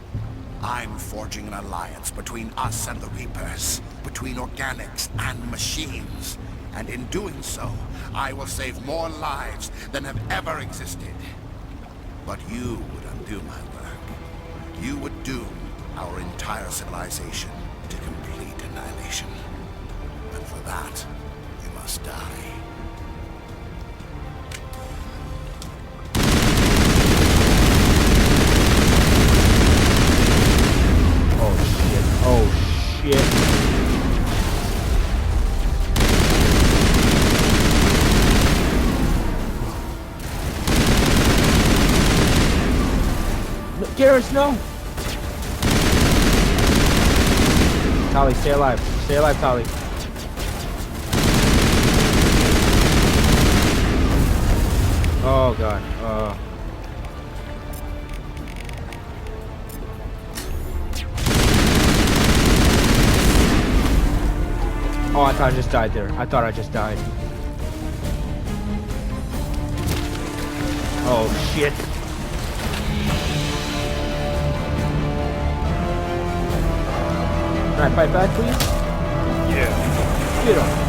I'm forging an alliance between us and the Reapers, between organics and machines. And in doing so, I will save more lives than have ever existed. But you would undo my work. You would doom our entire civilization to complete annihilation. And for that, you must die. Oh shit. Garrus, no! Tali, stay alive. Stay alive, Tali. Oh god. Oh, I thought I just died there. I thought I just died. Oh shit. Can I fight back, please? Yeah. Get him.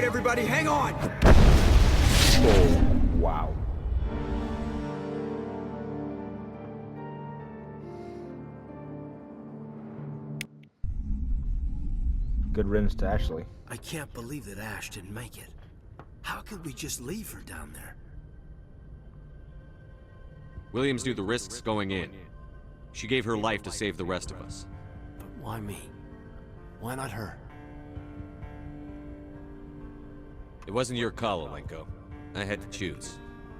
Everybody, hang on! Oh, wow. Good riddance to Ashley. I can't believe that Ash didn't make it. How could we just leave her down there? Williams knew the risks going in. She gave her life to save the rest of us. But why me? Why not her? It wasn't your call, Alenko. I had to choose.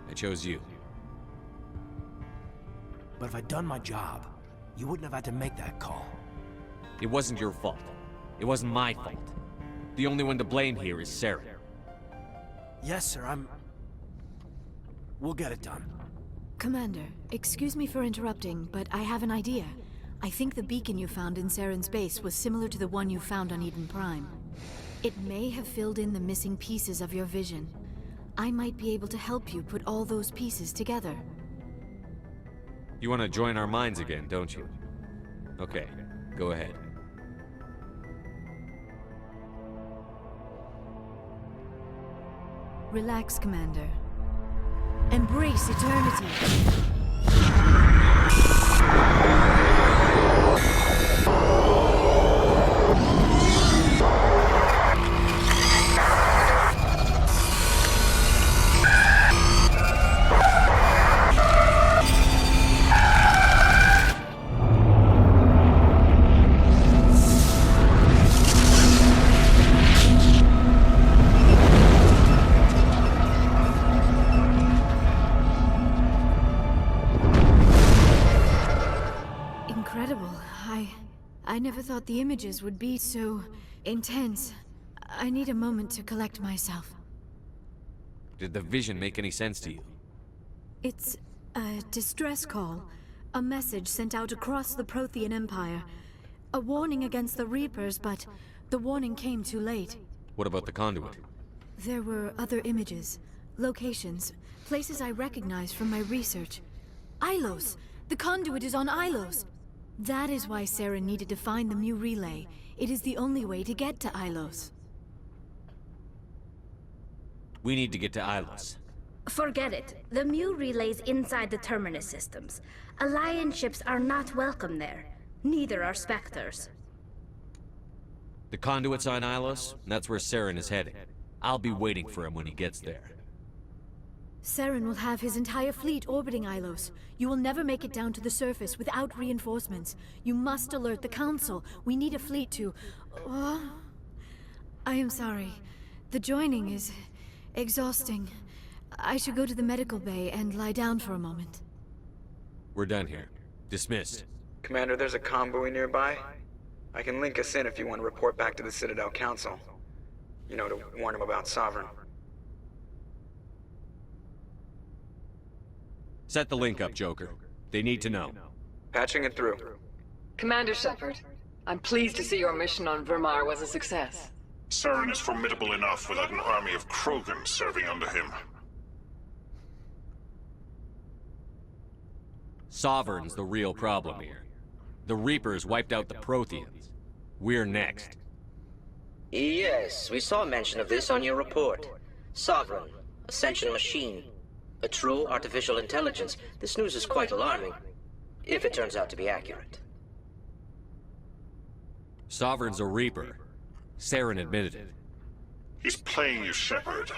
I chose you. But if I'd done my job, you wouldn't have had to make that call. It wasn't your fault. It wasn't my fault. The only one to blame here is Saren. Yes, sir, We'll get it done. Commander, excuse me for interrupting, but I have an idea. I think the beacon you found in Saren's base was similar to the one you found on Eden Prime. It may have filled in the missing pieces of your vision. I might be able to help you put all those pieces together. You want to join our minds again, don't you? Okay, go ahead. Relax, Commander. Embrace eternity. I never thought the images would be so intense. I need a moment to collect myself. Did the vision make any sense to you? It's a distress call. A message sent out across the Prothean Empire. A warning against the Reapers, but the warning came too late. What about the conduit? There were other images, locations, places I recognized from my research. Ilos! The conduit is on Ilos! That is why Saren needed to find the Mu relay. It is the only way to get to Ilos. We need to get to Ilos. Forget it. The Mu relays inside the Terminus systems. Alliance ships are not welcome there. Neither are Spectres. The conduit's on Ilos, and that's where Saren is heading. I'll be waiting for him when he gets there. Saren will have his entire fleet orbiting Ilos. You will never make it down to the surface without reinforcements. You must alert the Council. We need a fleet to... I am sorry. The joining is... exhausting. I should go to the medical bay and lie down for a moment. We're done here. Dismissed. Commander, there's a convoy nearby. I can link us in if you want to report back to the Citadel Council. You know, to warn them about Sovereign. Set the link up, Joker. They need to know. Patching it through. Commander Shepard, I'm pleased to see your mission on Vermar was a success. Saren is formidable enough without an army of Krogan serving under him. Sovereign's the real problem here. The Reapers wiped out the Protheans. We're next. Yes, we saw mention of this on your report. Sovereign, Ascension machine. A true artificial intelligence. This news is quite alarming, if it turns out to be accurate. Sovereign's a Reaper. Saren admitted it. He's playing you, Shepard.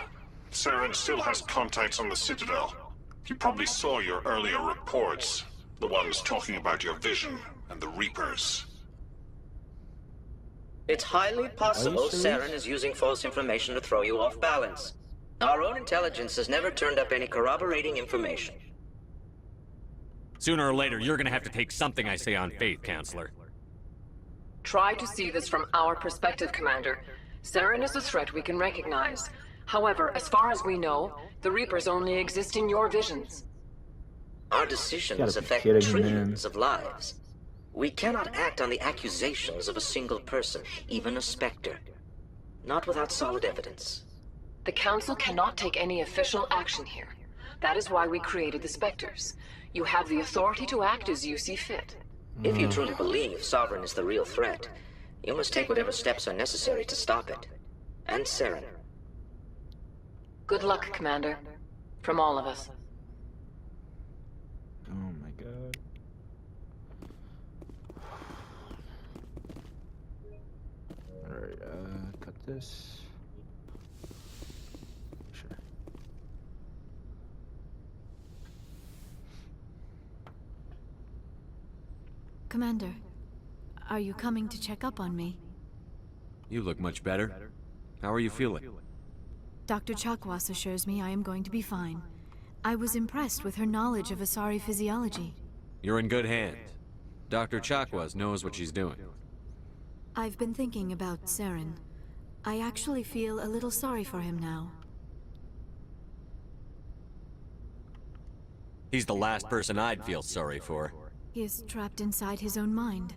Saren still has contacts on the Citadel. He probably saw your earlier reports. The ones talking about your vision and the Reapers. It's highly possible Saren is using false information to throw you off balance. Our own intelligence has never turned up any corroborating information. Sooner or later, you're gonna have to take something I say on faith, Counselor. Try to see this from our perspective, Commander. Saren is a threat we can recognize. However, as far as we know, the Reapers only exist in your visions. Our decisions affect trillions of lives. We cannot act on the accusations of a single person, even a Spectre. Not without solid evidence. The Council cannot take any official action here. That is why we created the Spectres. You have the authority to act as you see fit. If you truly believe Sovereign is the real threat, you must take whatever steps are necessary to stop it. And Saren. Good luck, Commander. From all of us. Oh my god. Alright, cut this. Sure. Commander, are you coming to check up on me? You look much better. How are you feeling? Dr. Chakwas assures me I am going to be fine. I was impressed with her knowledge of Asari physiology. You're in good hands. Dr. Chakwas knows what she's doing. I've been thinking about Saren. I actually feel a little sorry for him now. He's the last person I'd feel sorry for. He is trapped inside his own mind.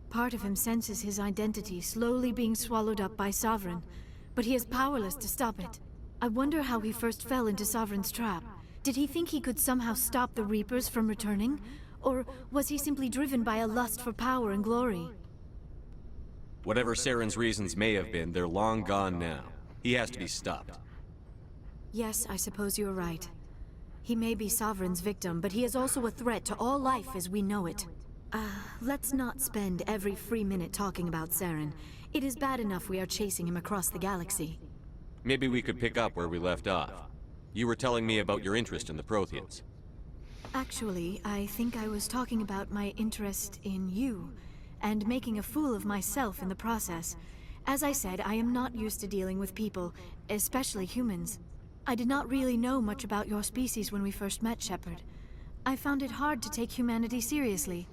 Part of him senses his identity slowly being swallowed up by Sovereign, but he is powerless to stop it. I wonder how he first fell into Sovereign's trap. Did he think he could somehow stop the Reapers from returning? Or was he simply driven by a lust for power and glory? Whatever Saren's reasons may have been, they're long gone now. He has to be stopped. Yes, I suppose you're right. He may be Sovereign's victim, but he is also a threat to all life as we know it. Let's not spend every free minute talking about Saren. It is bad enough we are chasing him across the galaxy. Maybe we could pick up where we left off. You were telling me about your interest in the Protheans. Actually, I think I was talking about my interest in you, and making a fool of myself in the process. As I said, I am not used to dealing with people, especially humans. I did not really know much about your species when we first met, Shepard. I found it hard to take humanity seriously.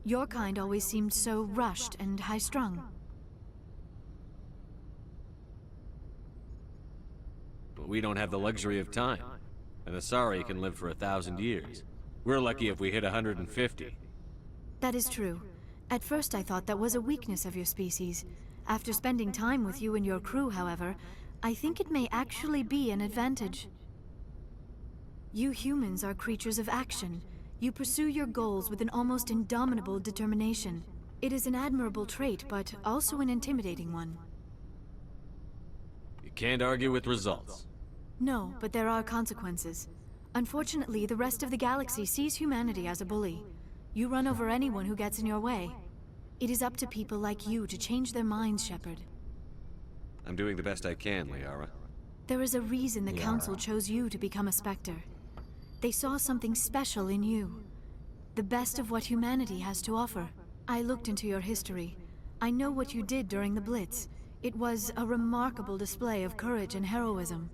Your kind always seemed so rushed and high-strung. But we don't have the luxury of time. An Asari can live for 1,000 years. We're lucky if we hit 150. That is true. At first I thought that was a weakness of your species. After spending time with you and your crew, however, I think it may actually be an advantage. You humans are creatures of action. You pursue your goals with an almost indomitable determination. It is an admirable trait, but also an intimidating one. You can't argue with results. No, but there are consequences. Unfortunately, the rest of the galaxy sees humanity as a bully. You run over anyone who gets in your way. It is up to people like you to change their minds, Shepard. I'm doing the best I can, Liara. There is a reason the Council chose you to become a Spectre. They saw something special in you. The best of what humanity has to offer. I looked into your history. I know what you did during the Blitz. It was a remarkable display of courage and heroism.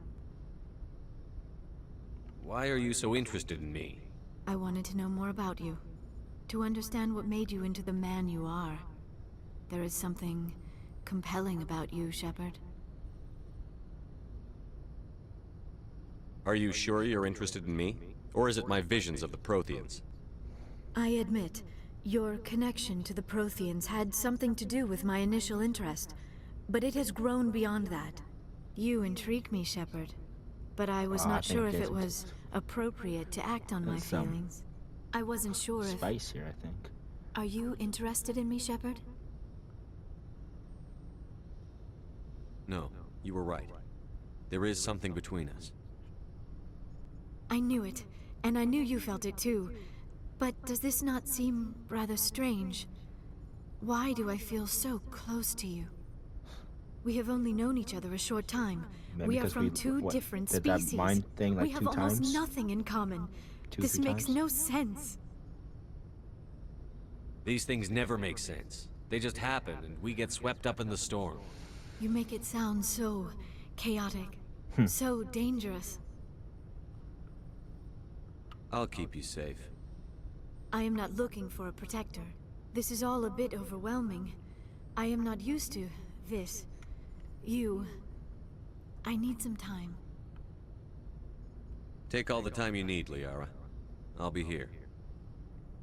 Why are you so interested in me? I wanted to know more about you. To understand what made you into the man you are. There is something compelling about you, Shepard. Are you sure you're interested in me? Or is it my visions of the Protheans? I admit, your connection to the Protheans had something to do with my initial interest, but it has grown beyond that. You intrigue me, Shepard, but I was not sure if it was appropriate to act on my feelings. I wasn't sure if... Spice here, I think. Are you interested in me, Shepard? No, you were right. There is something between us. I knew it, and I knew you felt it too. But does this not seem rather strange? Why do I feel so close to you? We have only known each other a short time. Maybe we are from two different did species. That mind thing like we have 2 almost times? nothing in common. This makes no sense. These things never make sense. They just happen, and we get swept up in the storm. You make it sound so chaotic, so dangerous. I'll keep you safe. I am not looking for a protector. This is all a bit overwhelming. I am not used to this. You... I need some time. Take all the time you need, Liara. I'll be here.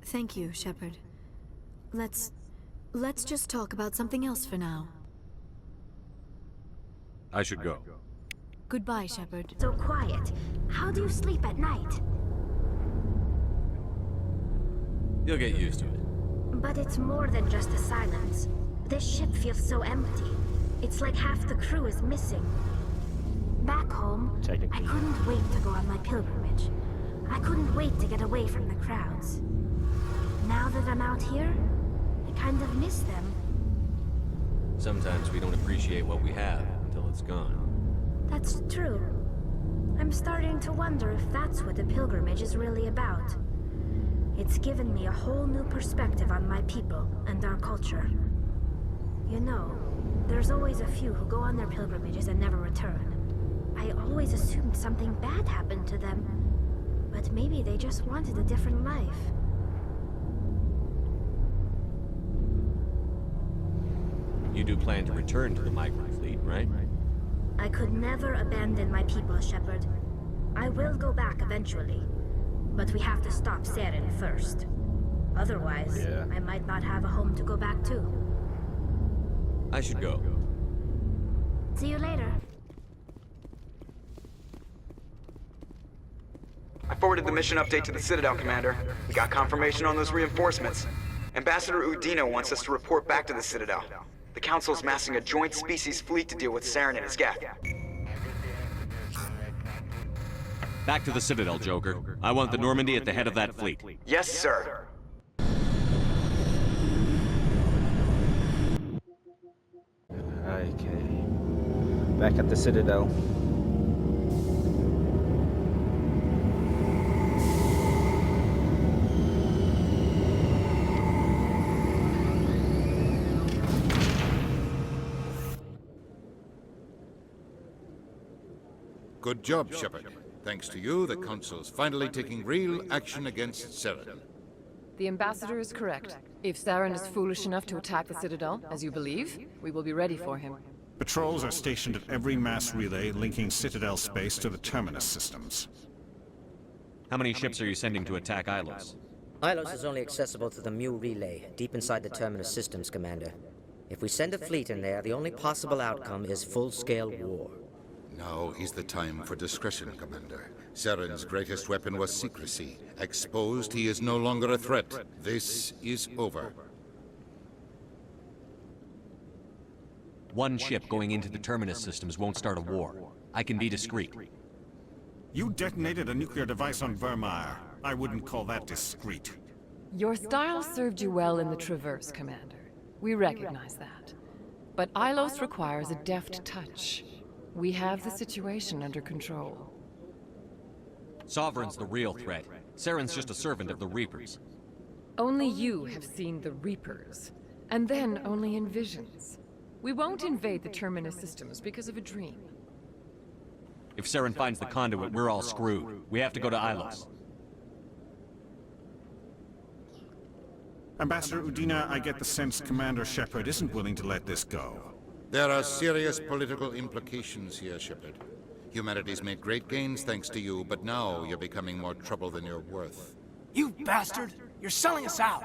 Thank you, Shepard. Let's just talk about something else for now. I should go. Goodbye, Shepard. So quiet. How do you sleep at night? You'll get used to it. But it's more than just the silence. This ship feels so empty. It's like half the crew is missing. Back home, I couldn't wait to go on my pilgrimage. I couldn't wait to get away from the crowds. Now that I'm out here, I kind of miss them. Sometimes we don't appreciate what we have until it's gone. That's true. I'm starting to wonder if that's what the pilgrimage is really about. It's given me a whole new perspective on my people and our culture. You know, there's always a few who go on their pilgrimages and never return. I always assumed something bad happened to them, but maybe they just wanted a different life. You do plan to return to the migrant fleet, right? I could never abandon my people, Shepard. I will go back eventually, but we have to stop Saren first. Otherwise, I might not have a home to go back to. I should go. See you later. I forwarded the mission update to the Citadel, Commander. We got confirmation on those reinforcements. Ambassador Udino wants us to report back to the Citadel. The Council's massing a joint species fleet to deal with Saren and his Geth. Back to the Citadel, Joker. I want the Normandy at the head of that fleet. Yes, sir. Okay. Back at the Citadel. Good job, Shepard. Thanks to you, the Council's finally taking real action against Saren. The Ambassador is correct. If Saren is foolish enough to attack the Citadel, as you believe, we will be ready for him. Patrols are stationed at every mass relay linking Citadel space to the Terminus systems. How many ships are you sending to attack Ilos? Ilos is only accessible to the Mu relay, deep inside the Terminus systems, Commander. If we send a fleet in there, the only possible outcome is full-scale war. Now is the time for discretion, Commander. Saren's greatest weapon was secrecy. Exposed, he is no longer a threat. This is over. One ship going into the Terminus systems won't start a war. I can be discreet. You detonated a nuclear device on Vermeer. I wouldn't call that discreet. Your style served you well in the Traverse, Commander. We recognize that. But Ilos requires a deft touch. We have the situation under control. Sovereign's the real threat. Saren's just a servant of the Reapers. Only you have seen the Reapers. And then only in visions. We won't invade the Terminus systems because of a dream. If Saren finds the conduit, we're all screwed. We have to go to Ilos. Ambassador Udina, I get the sense Commander Shepard isn't willing to let this go. There are serious political implications here, Shepard. Humanity's made great gains thanks to you, but now you're becoming more trouble than you're worth. You bastard! You're selling us out!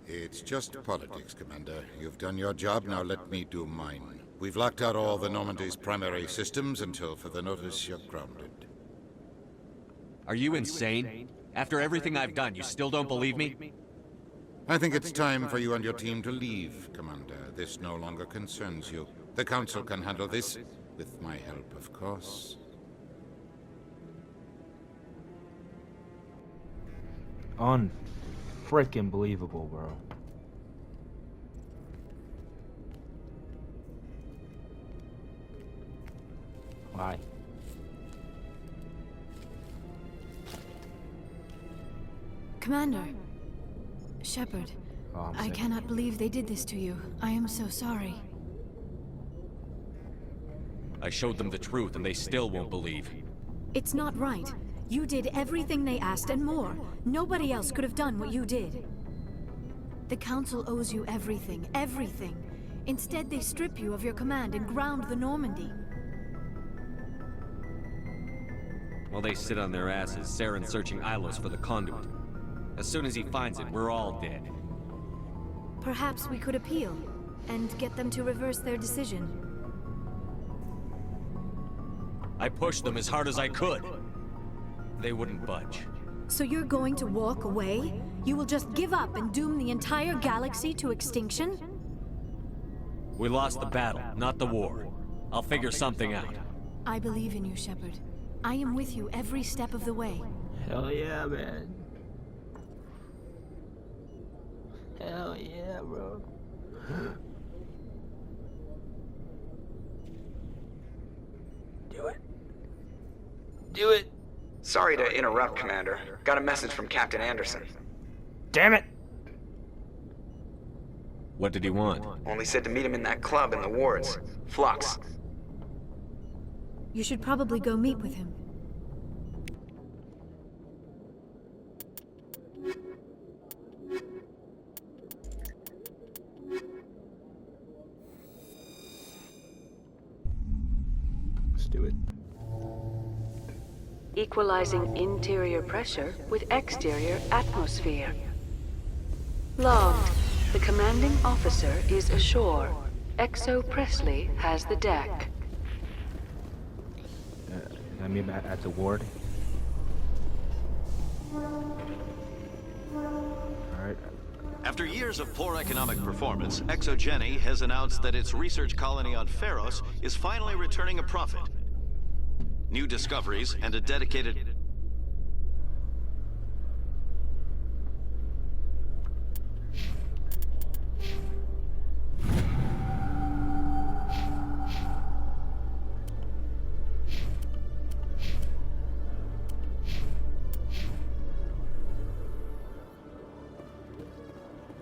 It's just politics, Commander. You've done your job, now let me do mine. We've locked out all the Normandy's primary systems until further notice you're grounded. Are you insane? After everything I've done, you still don't believe me? I think it's time for you and your team to leave, Commander. This no longer concerns you. The Council can handle this, with my help, of course. Unfreaking believable, bro. Why? Commander. Shepard. Oh, I cannot believe they did this to you. I am so sorry. I showed them the truth and they still won't believe. It's not right. You did everything they asked and more. Nobody else could have done what you did. The Council owes you everything, everything. Instead, they strip you of your command and ground the Normandy. While they sit on their asses, Saren's searching Ilos for the conduit. As soon as he finds it, we're all dead. Perhaps we could appeal, and get them to reverse their decision. I pushed them as hard as I could. They wouldn't budge. So you're going to walk away? You will just give up and doom the entire galaxy to extinction? We lost the battle, not the war. I'll figure something out. I believe in you, Shepard. I am with you every step of the way. Hell yeah, man. Hell yeah, bro. Do it. Do it. Sorry to interrupt, Commander. Got a message from Captain Anderson. Damn it! What did he want? Only said to meet him in that club in the wards. Flux. You should probably go meet with him. Let's do it. Equalizing interior pressure with exterior atmosphere. Logged. The commanding officer is ashore. Exo Presley has the deck. I mean, at the ward. Alright. After years of poor economic performance, ExoGeni has announced that its research colony on Feros is finally returning a profit. New discoveries and a dedicated...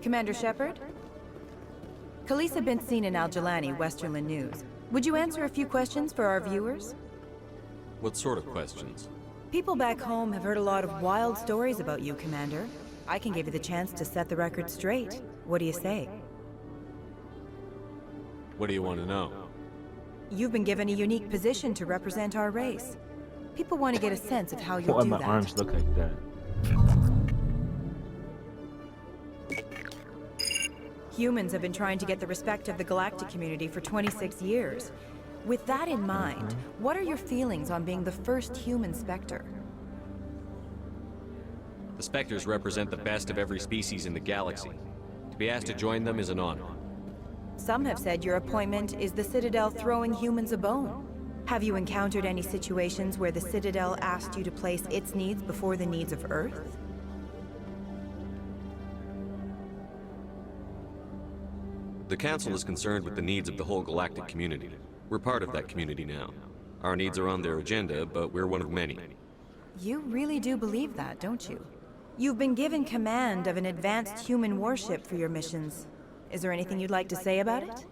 Commander Shepard? Khalisah bint seen in Al-Jalani, Westerland News. Would you answer a few questions for our viewers? What sort of questions? People back home have heard a lot of wild stories about you, Commander. I can give you the chance to set the record straight. What do you say? What do you want to know? You've been given a unique position to represent our race. People want to get a sense of how you'll Why do my that. arms look like that? Humans have been trying to get the respect of the galactic community for 26 years. With that in mind, what are your feelings on being the first human Spectre? The Spectres represent the best of every species in the galaxy. To be asked to join them is an honor. Some have said your appointment is the Citadel throwing humans a bone. Have you encountered any situations where the Citadel asked you to place its needs before the needs of Earth? The Council is concerned with the needs of the whole galactic community. We're part of that community now. Our needs are on their agenda, but we're one of many. You really do believe that, don't you? You've been given command of an advanced human warship for your missions. Is there anything you'd like to say about it?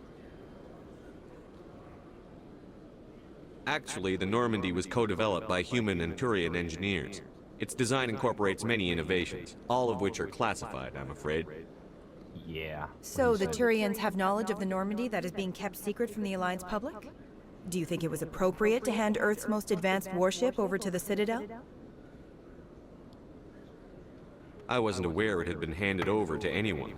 Actually, the Normandy was co-developed by human and Turian engineers. Its design incorporates many innovations, all of which are classified, I'm afraid. Yeah. So the Turians have knowledge of the Normandy that is being kept secret from the Alliance public? Do you think it was appropriate to hand Earth's most advanced warship over to the Citadel? I wasn't aware it had been handed over to anyone.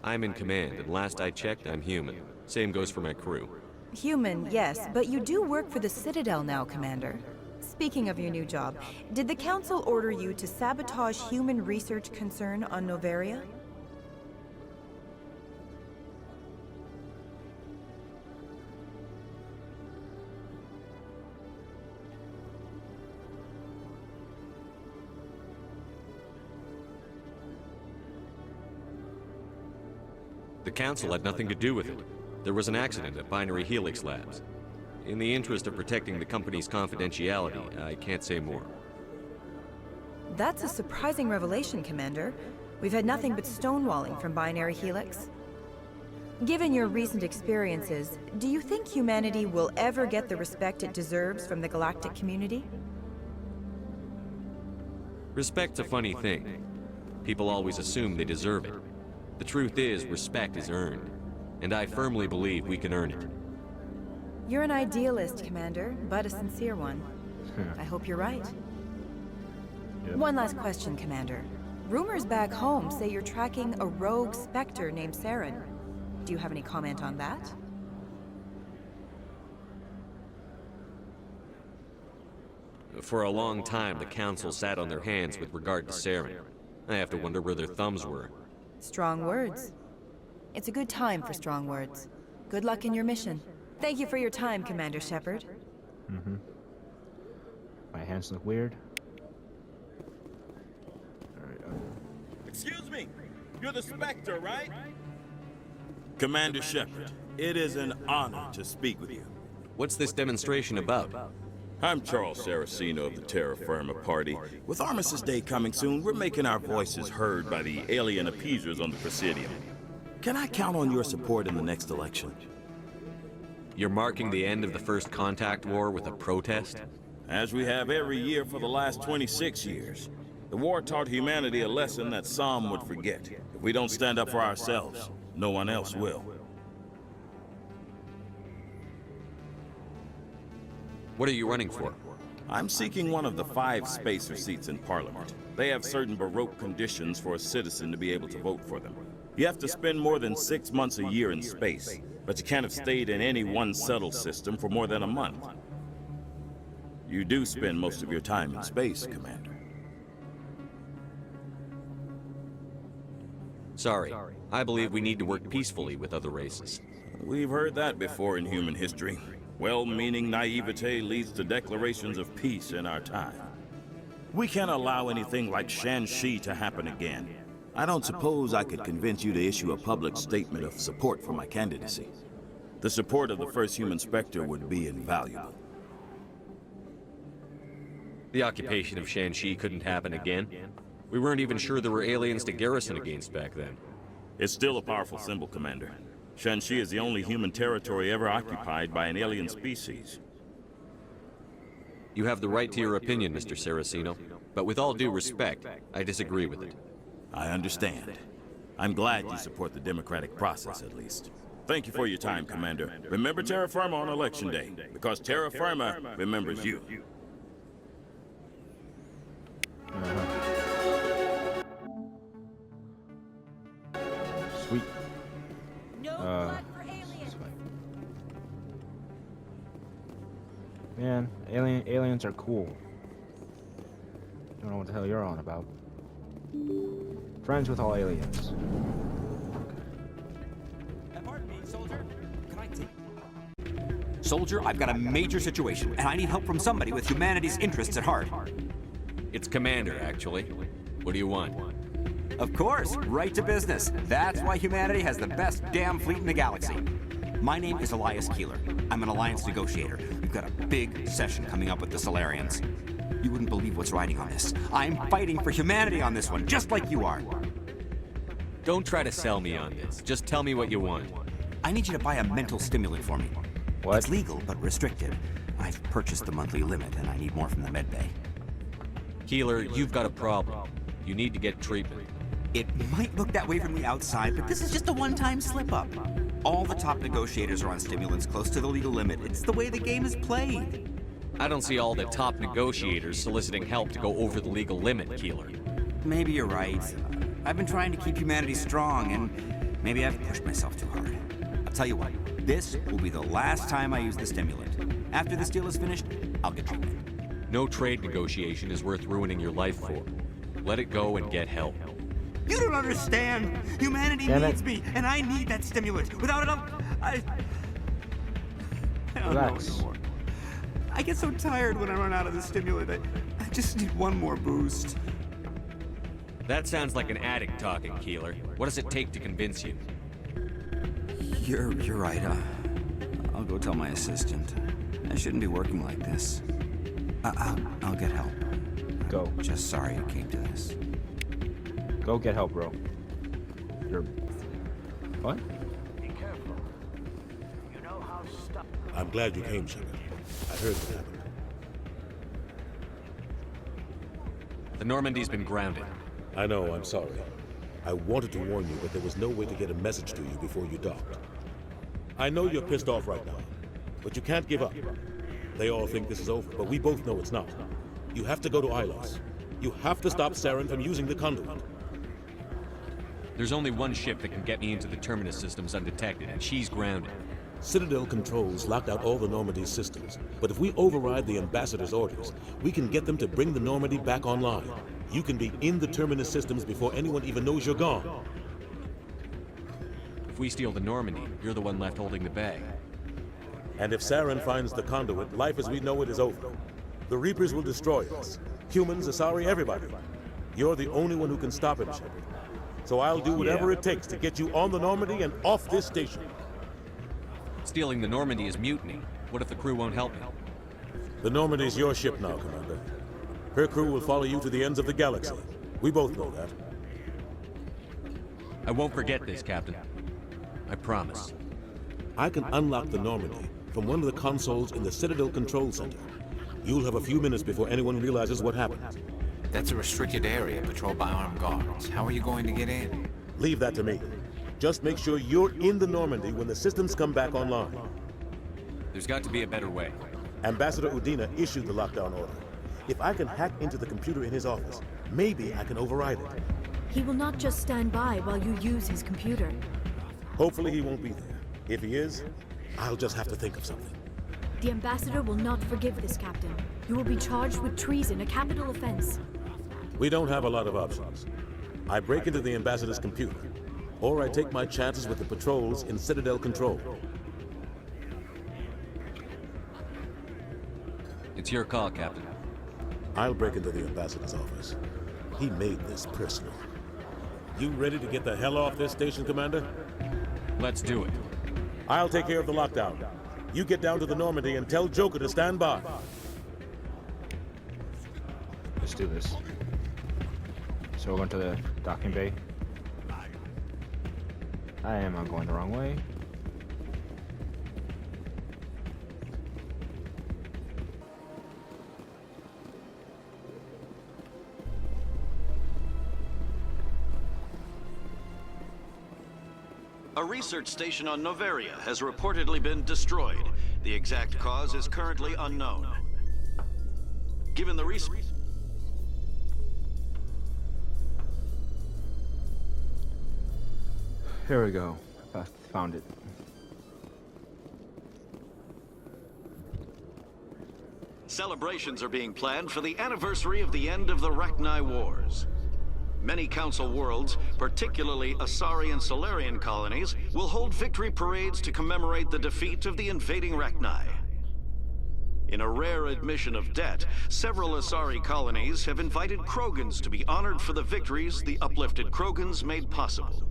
I'm in command, and last I checked, I'm human. Same goes for my crew. Human, yes, but you do work for the Citadel now, Commander. Speaking of your new job, did the Council order you to sabotage human research concern on Noveria? The Council had nothing to do with it. There was an accident at Binary Helix Labs. In the interest of protecting the company's confidentiality, I can't say more. That's a surprising revelation, Commander. We've had nothing but stonewalling from Binary Helix. Given your recent experiences, do you think humanity will ever get the respect it deserves from the galactic community? Respect's a funny thing. People always assume they deserve it. The truth is, respect is earned. And I firmly believe we can earn it. You're an idealist, Commander, but a sincere one. I hope you're right. Yep. One last question, Commander. Rumors back home say you're tracking a rogue Spectre named Saren. Do you have any comment on that? For a long time, the Council sat on their hands with regard to Saren. I have to wonder where their thumbs were. Strong words. It's a good time for strong words. Good luck in your mission. Thank you for your time, Commander Shepard. Mm-hmm. My hands look weird. Alright, Excuse me! You're the Spectre, right? Commander Shepard, it is an honor to speak with you. What's this demonstration about? I'm Charles Saraceno of the Terra Firma Party. With Armistice Day coming soon, we're making our voices heard by the alien appeasers on the Presidium. Can I count on your support in the next election? You're marking the end of the First Contact War with a protest? As we have every year for the last 26 years. The war taught humanity a lesson that some would forget. If we don't stand up for ourselves, no one else will. What are you running for? I'm seeking one of the 5 spacer seats in Parliament. They have certain Baroque conditions for a citizen to be able to vote for them. You have to spend more than 6 months a year in space, but you can't have stayed in any one settled system for more than a month. You do spend most of your time in space, Commander. Sorry. I believe we need to work peacefully with other races. We've heard that before in human history. Well-meaning naivete leads to declarations of peace in our time. We can't allow anything like Shan-Shi to happen again. I don't suppose I could convince you to issue a public statement of support for my candidacy. The support of the first human Spectre would be invaluable. The occupation of Shan-Shi couldn't happen again. We weren't even sure there were aliens to garrison against back then. It's still a powerful symbol, Commander. Shan-Shi is the only human territory ever occupied by an alien species. You have the right to your opinion, Mr. Saraceno, but with all due respect, I disagree with it. I understand. I'm glad you support the democratic process, at least. Thank you for your time, Commander. Remember Terra Firma on Election Day, because Terra Firma remembers you. Sweet. No blood for aliens. Man, aliens are cool. Don't know what the hell you're on about. Friends with all aliens. Pardon me, soldier. Can I take... Soldier, I've got a major situation, and I need help from somebody with humanity's interests at heart. It's Commander, actually. What do you want? Of course, right to business. That's why humanity has the best damn fleet in the galaxy. My name is Elias Keeler. I'm an alliance negotiator. We've got a big session coming up with the Solarians. You wouldn't believe what's riding on this. I'm fighting for humanity on this one, just like you are. Don't try to sell me on this. Just tell me what you want. I need you to buy a mental stimulant for me. What? It's legal, but restricted. I've purchased the monthly limit, and I need more from the medbay. Keeler, you've got a problem. You need to get treatment. It might look that way from the outside, but this is just a one-time slip-up. All the top negotiators are on stimulants close to the legal limit. It's the way the game is played. I don't see all the top negotiators soliciting help to go over the legal limit, Keeler. Maybe you're right. I've been trying to keep humanity strong, and maybe I've pushed myself too hard. I'll tell you what, this will be the last time I use the stimulant. After this deal is finished, I'll get treatment. No trade negotiation is worth ruining your life for. Let it go and get help. You don't understand! Humanity needs me, and I need that stimulant. Without it, I don't Relax. know anymore. I get so tired when I run out of the stimulant. I just need one more boost. That sounds like an addict talking, Keeler. What does it take to convince you? You're right. I'll go tell my assistant. I shouldn't be working like this. I'll get help. Go. I'm just sorry it came to this. Go get help, bro. You're... What? Be careful. You know how stuck. I'm glad you came, Shepard. I heard what happened. The Normandy's been grounded. I know, I'm sorry. I wanted to warn you, but there was no way to get a message to you before you docked. I know you're pissed off right now, but you can't give up. They all think this is over, but we both know it's not. You have to go to Ilos. You have to stop Saren from using the conduit. There's only one ship that can get me into the Terminus systems undetected, and she's grounded. Citadel controls locked out all the Normandy's systems, but if we override the Ambassador's orders, we can get them to bring the Normandy back online. You can be in the Terminus systems before anyone even knows you're gone. If we steal the Normandy, you're the one left holding the bag. And if Saren finds the conduit, life as we know it is over. The Reapers will destroy us. Humans, Asari, everybody. You're the only one who can stop it, Shepard. So I'll do whatever it takes to get you on the Normandy and off this station. Stealing the Normandy is mutiny. What if the crew won't help me? The Normandy's your ship now, Commander. Her crew will follow you to the ends of the galaxy. We both know that. I won't forget this, Captain. I promise. I can unlock the Normandy from one of the consoles in the Citadel Control Center. You'll have a few minutes before anyone realizes what happened. That's a restricted area patrolled by armed guards. How are you going to get in? Leave that to me. Just make sure you're in the Normandy when the systems come back online. There's got to be a better way. Ambassador Udina issued the lockdown order. If I can hack into the computer in his office, maybe I can override it. He will not just stand by while you use his computer. Hopefully he won't be there. If he is, I'll just have to think of something. The Ambassador will not forgive this, Captain. You will be charged with treason, a capital offense. We don't have a lot of options. I break into the Ambassador's computer, or I take my chances with the patrols in Citadel Control. It's your call, Captain. I'll break into the Ambassador's office. He made this personal. You ready to get the hell off this station, Commander? Let's do it. I'll take care of the lockdown. You get down to the Normandy and tell Joker to stand by. Let's do this. So we're going to the docking bay. I'm going the wrong way. A research station on Noveria has reportedly been destroyed. The exact cause is currently unknown. Given the research... Here we go. I found it. Celebrations are being planned for the anniversary of the end of the Rachni Wars. Many Council worlds, particularly Asari and Solarian colonies, will hold victory parades to commemorate the defeat of the invading Rachni. In a rare admission of debt, several Asari colonies have invited Krogans to be honored for the victories the uplifted Krogans made possible.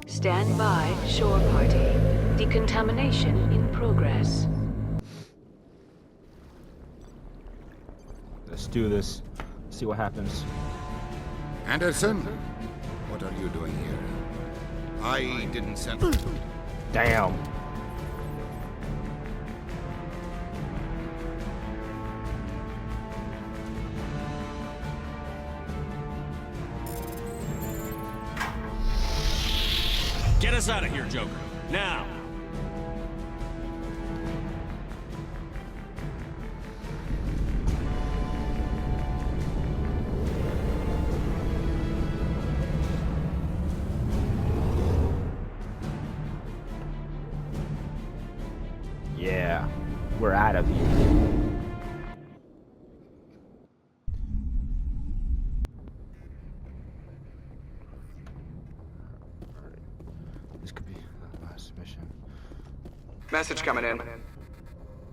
Stand by, shore party. Decontamination in progress. Let's do this. See what happens. Anderson, what are you doing here? I didn't send... Damn. Get us out of here, Joker. Now! Yeah, we're out of here. This could be the last mission. Message coming in.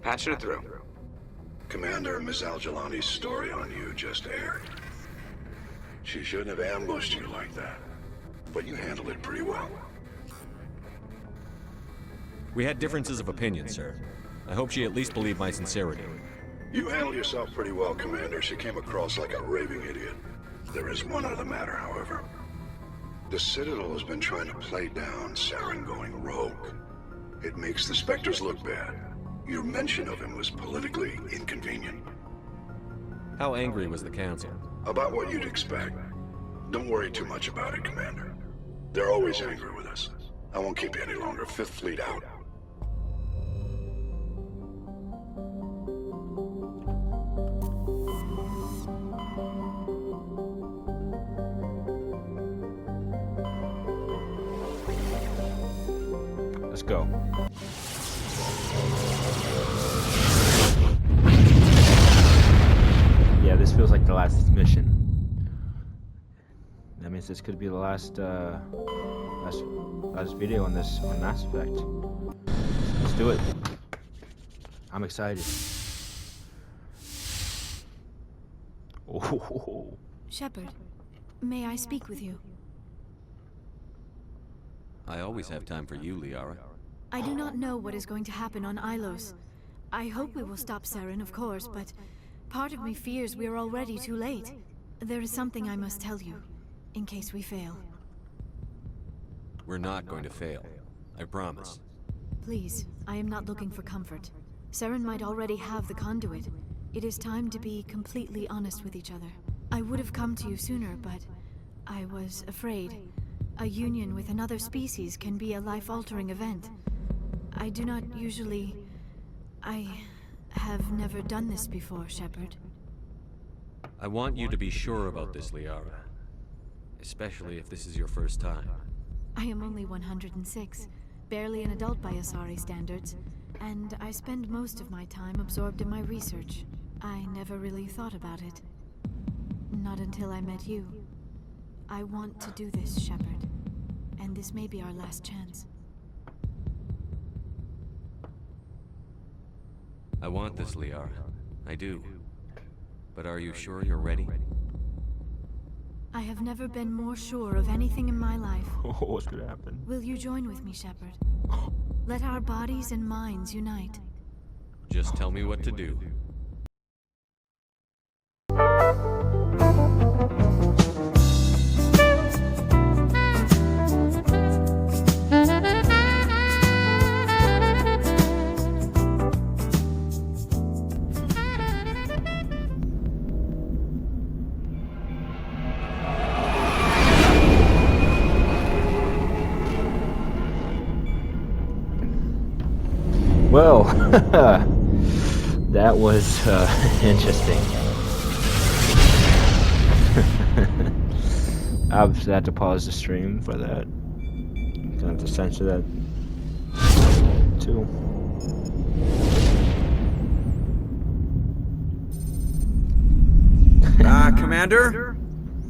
Patching it through. Commander, Ms. Al-Jalani's story on you just aired. She shouldn't have ambushed you like that, but you handled it pretty well. We had differences of opinion, sir. I hope she at least believed my sincerity. You handled yourself pretty well, Commander. She came across like a raving idiot. There is one other matter, however. The Citadel has been trying to play down Saren going rogue. It makes the Spectres look bad. Your mention of him was politically inconvenient. How angry was the Council? About what you'd expect. Don't worry too much about it, Commander. They're always angry with us. I won't keep you any longer. Fifth Fleet out. Let's go. Yeah, this feels like the last mission. That means this could be the last last video on this on Mass Effect. Let's do it. I'm excited. Oh. Shepard, may I speak with you? I always have time for you, Liara. I do not know what is going to happen on Ilos. I hope we will stop Saren, of course, but part of me fears we are already too late. There is something I must tell you, in case we fail. We're not going to fail. I promise. Please, I am not looking for comfort. Saren might already have the conduit. It is time to be completely honest with each other. I would have come to you sooner, but I was afraid. A union with another species can be a life-altering event. I do not usually... I have never done this before, Shepard. I want you to be sure about this, Liara. Especially if this is your first time. I am only 106, barely an adult by Asari standards, and I spend most of my time absorbed in my research. I never really thought about it. Not until I met you. I want to do this, Shepard. And this may be our last chance. I want this, Liara. I do. But are you sure you're ready? I have never been more sure of anything in my life. What's gonna happen? Will you join with me, Shepard? Let our bodies and minds unite. Just tell me what to do. Well, that was interesting. I've had to pause the stream for that. Gonna have to censor that. too. Commander?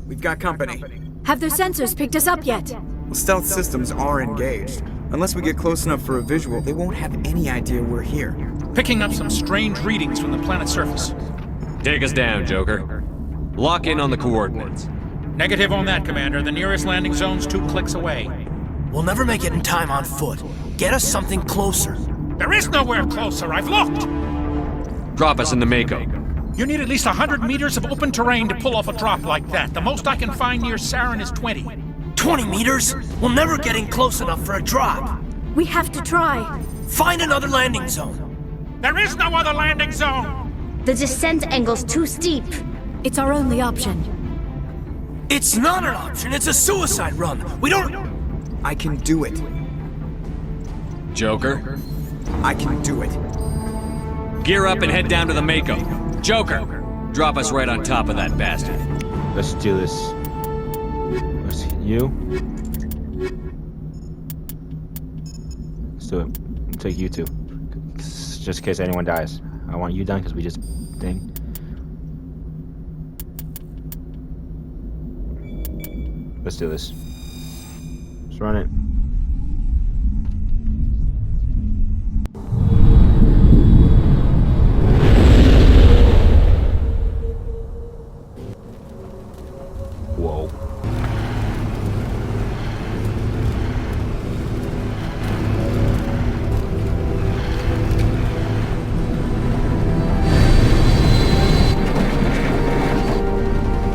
We've got company. Have their sensors picked us up yet? Well, stealth systems are engaged. Unless we get close enough for a visual, they won't have any idea we're here. Picking up some strange readings from the planet's surface. Take us down, Joker. Lock in on the coordinates. Negative on that, Commander. The nearest landing zone's 2 clicks away. We'll never make it in time on foot. Get us something closer. There is nowhere closer. I've looked. Drop us in the Mako. You need at least 100 meters of open terrain to pull off a drop like that. The most I can find near Saren is 20. 20 meters? We'll never get in close enough for a drop. We have to try. Find another landing zone. There is no other landing zone! The descent angle's too steep. It's our only option. It's not an option. It's a suicide run. We don't... I can do it. Joker? I can do it. Gear up and head down to the Mako. Joker, drop us right on top of that bastard. Let's do this. You? Let's do it. I'll take you two. Just in case anyone dies. I want you done because we just ding. Let's do this. Let's run it. Whoa.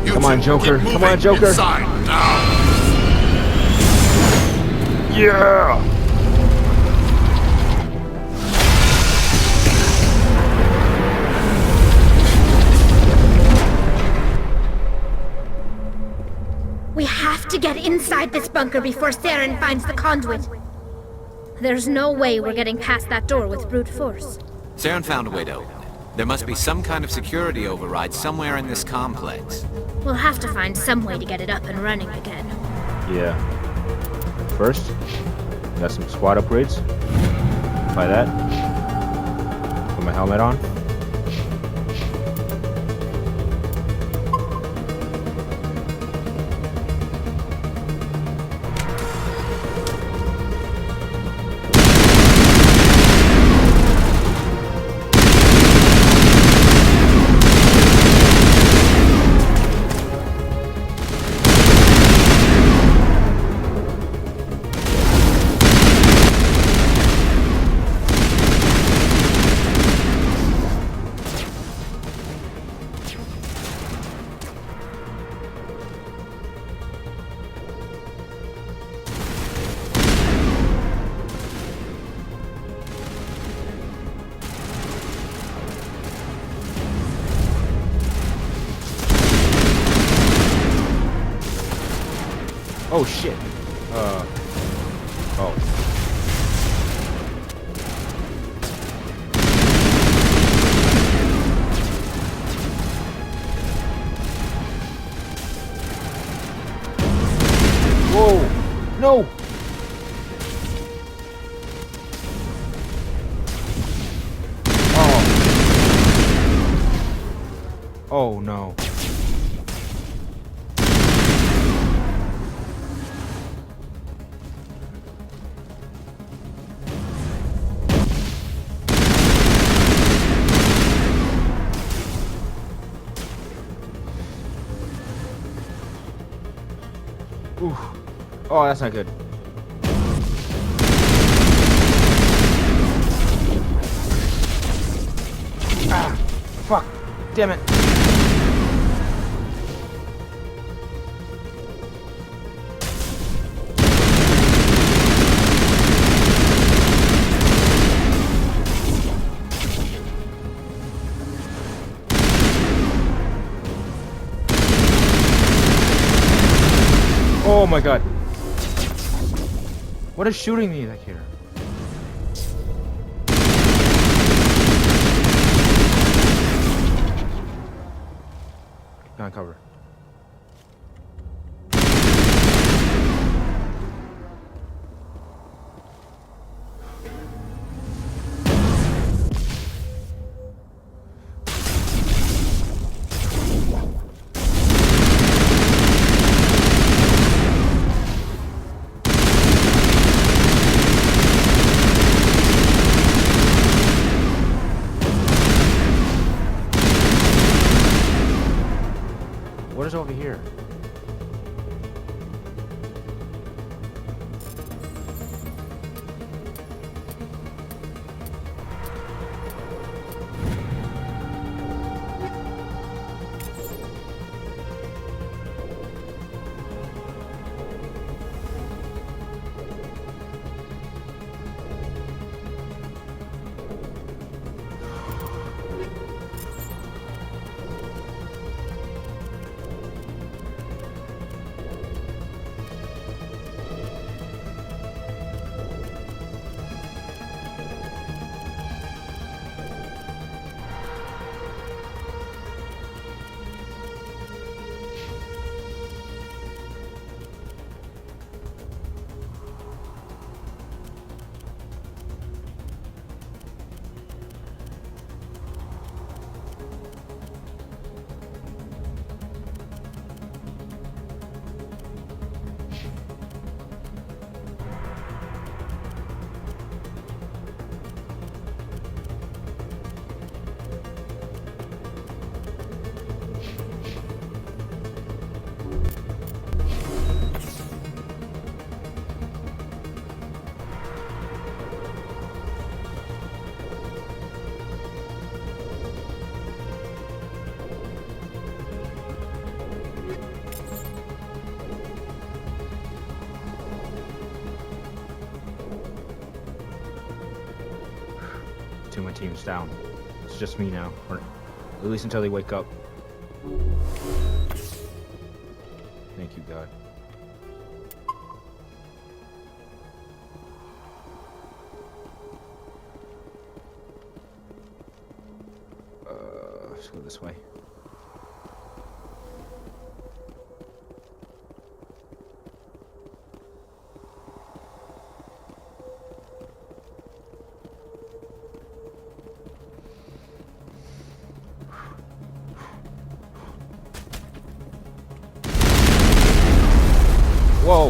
Come on, Joker. Come on, Joker. Inside now. Yeah! We have to get inside this bunker before Saren finds the conduit. There's no way we're getting past that door with brute force. Saren found a way to open it. There must be some kind of security override somewhere in this complex. We'll have to find some way to get it up and running again. Yeah. First, got some squad upgrades. Buy that. Put my helmet on. Oh shit. Oh. Whoa! No! Oh. Oh no. Ooh. Oh, that's not good. Ah, fuck. Damn it. Oh my god. What is shooting me back here? Got cover. over here. Two of my team's down. It's just me now, or at least until they wake up. Thank you, God. Let's go this way. Whoa!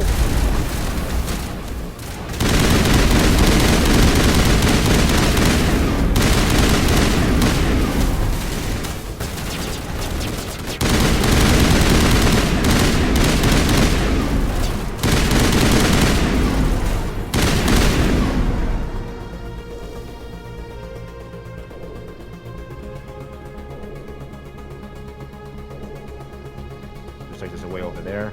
Looks like there's a way over there.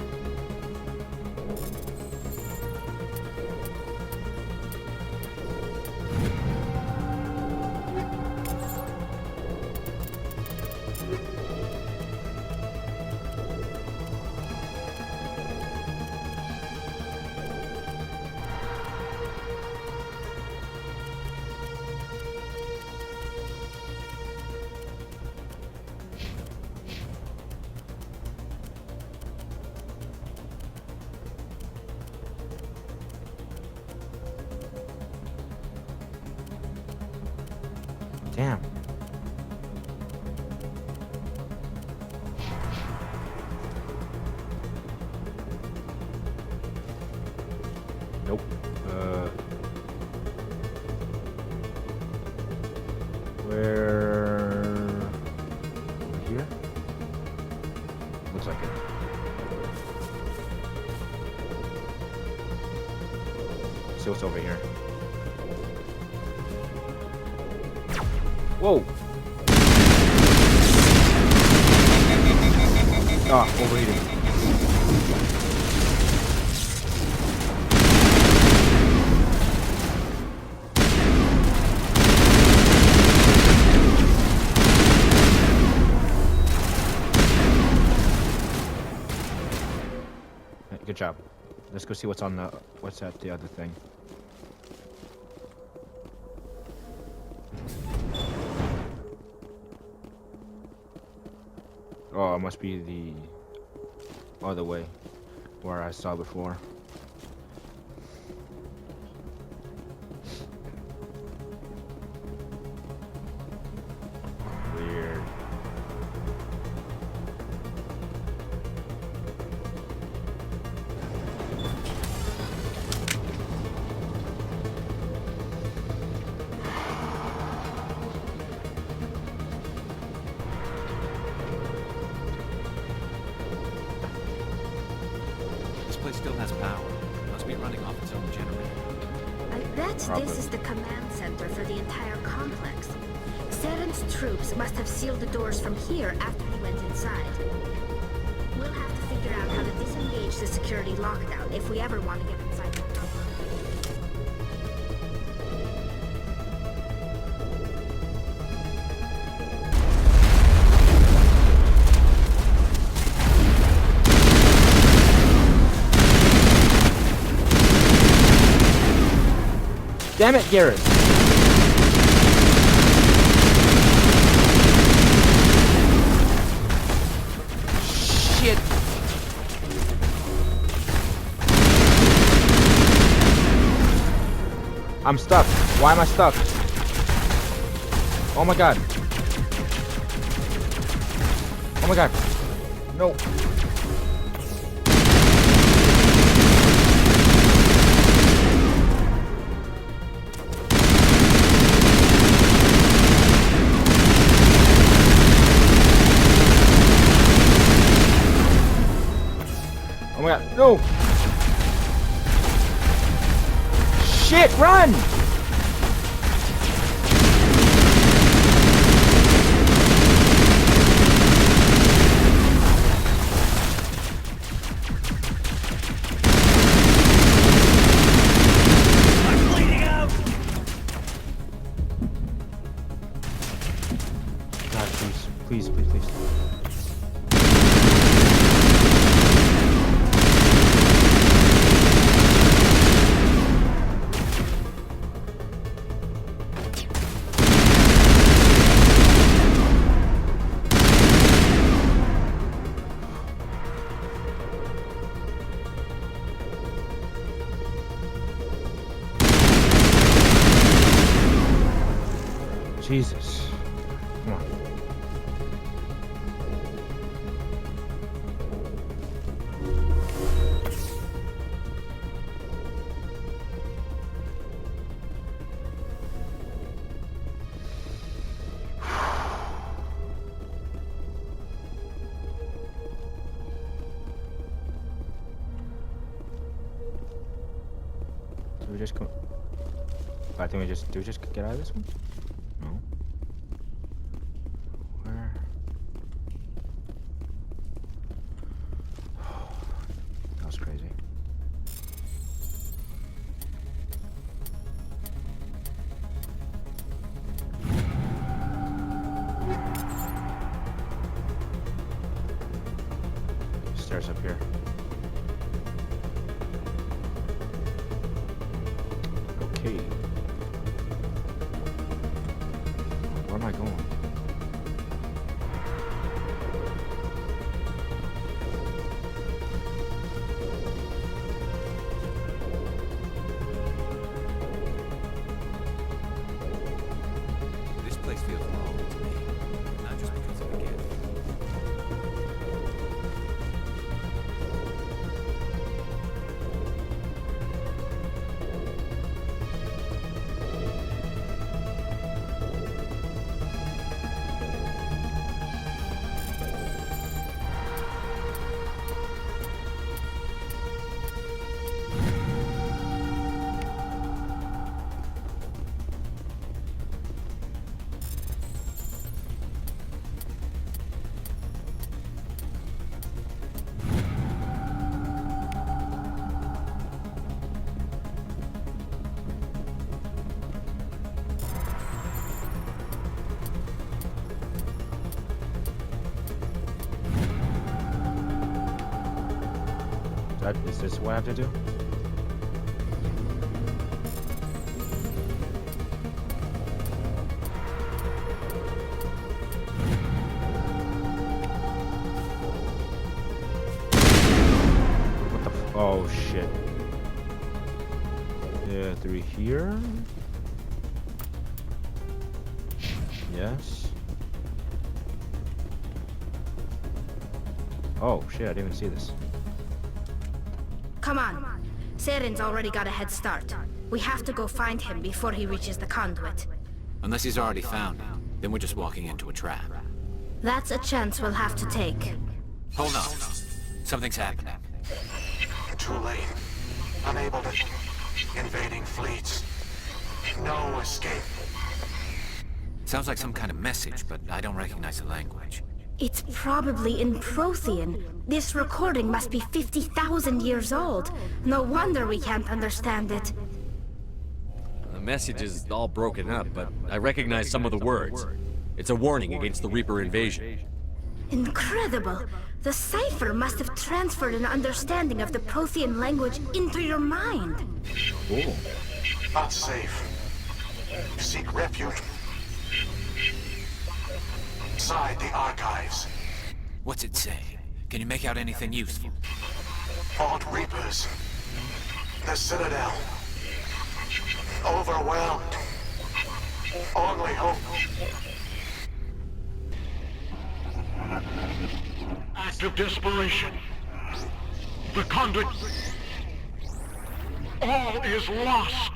Damn. Nope. Where? Over here? Looks like it. See what's over here. Whoa! Ah, overheating. Good job. Let's go see what's on the what's at the other thing. Oh, it must be the other way where I saw before. Weird. still has power. It must be running off its own generator. I bet this is the command center for the entire complex. Saren's troops must have sealed the doors from here after he went inside. We'll have to figure out how to disengage the security lockdown if we ever want to get inside the bunker. Damn it, Garrett! Shit! I'm stuck. Why am I stuck? Oh my god. Oh my god. No. Oh my god, no! Shit, run! I'm bleeding out! God, please, please, please, please. Jesus. Come on. Do we just go? I think do we just get out of this one? No. Where? That was crazy. Stairs up here. Okay. Where am I going? This place feels wrong to me, not just because of the gift. Is this what I have to do? What the oh shit. Yeah, through here? Yes. Oh shit, I didn't even see this. Come on. Saren's already got a head start. We have to go find him before he reaches the conduit. Unless he's already found it, then we're just walking into a trap. That's a chance we'll have to take. Hold on. Something's happening. too late. Unable to... Invading fleets. No escape. Sounds like some kind of message, but I don't recognize the language. It's probably in Prothean. This recording must be 50,000 years old. No wonder we can't understand it. The message is all broken up, but I recognize some of the words. It's a warning against the Reaper invasion. Incredible! The cipher must have transferred an understanding of the Prothean language into your mind. Cool. Not safe. Seek refuge inside the archives. What's it say? Can you make out anything useful? Fought Reapers. The Citadel. Overwhelmed. Only hope. Act of desperation. The conduit. All is lost.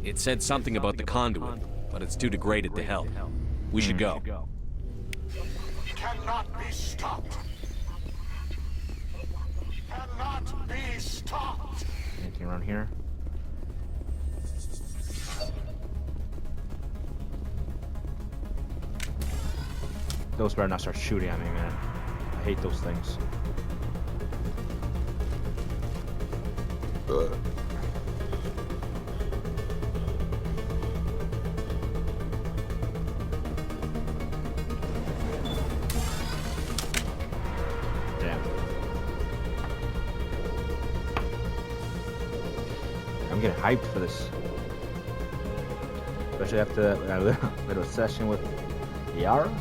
It said something about the conduit, but it's too degraded to help. We should go. Cannot be stopped. Cannot be stopped. Anything around here? Those better not start shooting at me, man. I hate those things. Ugh. I'm getting hyped for this. Especially after that little session with Yara.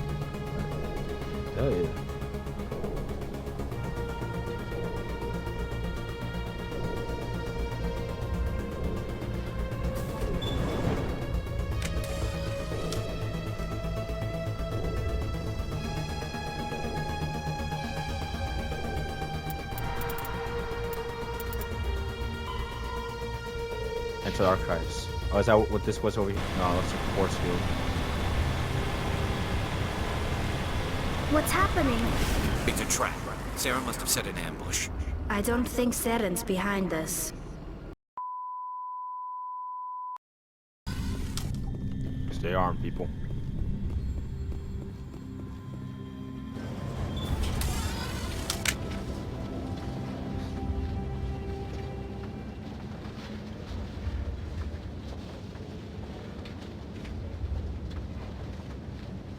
Hell yeah. Enter the archives. Oh, is that what this was over here? No, that's a force field. What's happening? It's a trap. Sarah must have set an ambush. I don't think Saren's behind us. Stay armed, people.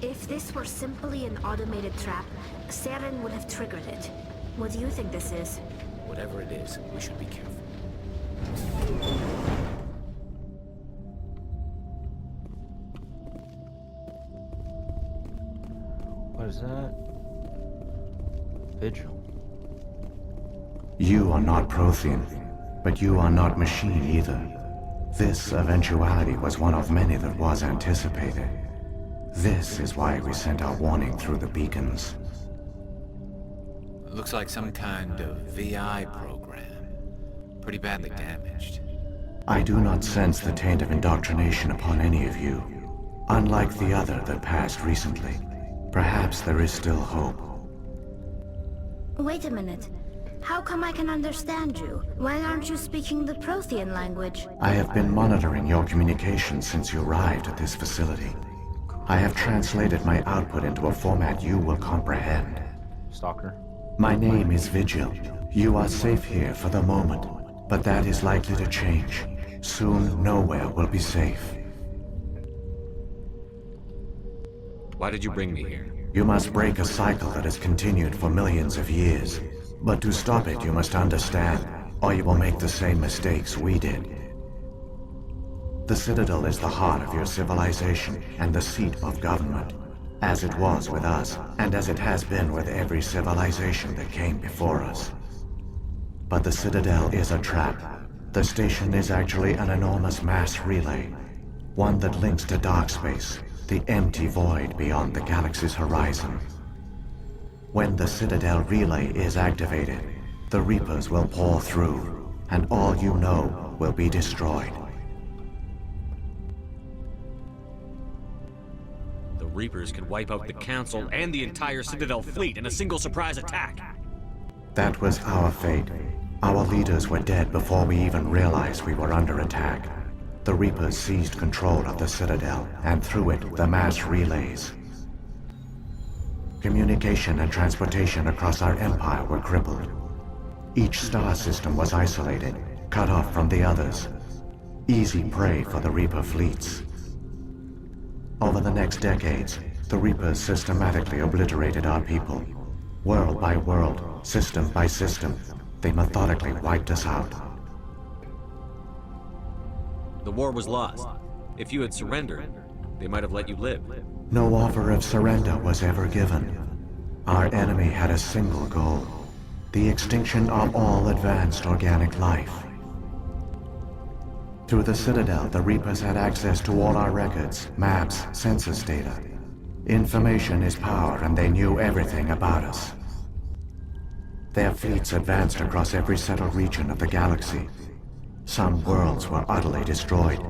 If this were simply an automated trap, Saren would have triggered it. What do you think this is? Whatever it is, we should be careful. What is that? Vigil. You are not Prothean, but you are not machine either. This eventuality was one of many that was anticipated. This is why we sent our warning through the beacons. Looks like some kind of VI program. Pretty badly damaged. I do not sense the taint of indoctrination upon any of you. Unlike the other that passed recently. Perhaps there is still hope. Wait a minute. How come I can understand you? Why aren't you speaking the Prothean language? I have been monitoring your communications since you arrived at this facility. I have translated my output into a format you will comprehend. Stalker. My name is Vigil. You are safe here for the moment, but that is likely to change. Soon, nowhere will be safe. Why did you bring me here? You must break a cycle that has continued for millions of years. But to stop it, you must understand, or you will make the same mistakes we did. The Citadel is the heart of your civilization and the seat of government, as it was with us, and as it has been with every civilization that came before us. But the Citadel is a trap. The station is actually an enormous mass relay, one that links to dark space, the empty void beyond the galaxy's horizon. When the Citadel relay is activated, the Reapers will pour through, and all you know will be destroyed. The Reapers can wipe out the Council and the entire Citadel fleet in a single surprise attack. That was our fate. Our leaders were dead before we even realized we were under attack. The Reapers seized control of the Citadel, and through it, the mass relays. Communication and transportation across our empire were crippled. Each star system was isolated, cut off from the others. Easy prey for the Reaper fleets. Over the next decades, the Reapers systematically obliterated our people. World by world, system by system, they methodically wiped us out. The war was lost. If you had surrendered, they might have let you live. No offer of surrender was ever given. Our enemy had a single goal: the extinction of all advanced organic life. Through the Citadel, the Reapers had access to all our records, maps, census data. Information is power, and they knew everything about us. Their fleets advanced across every settled region of the galaxy. Some worlds were utterly destroyed.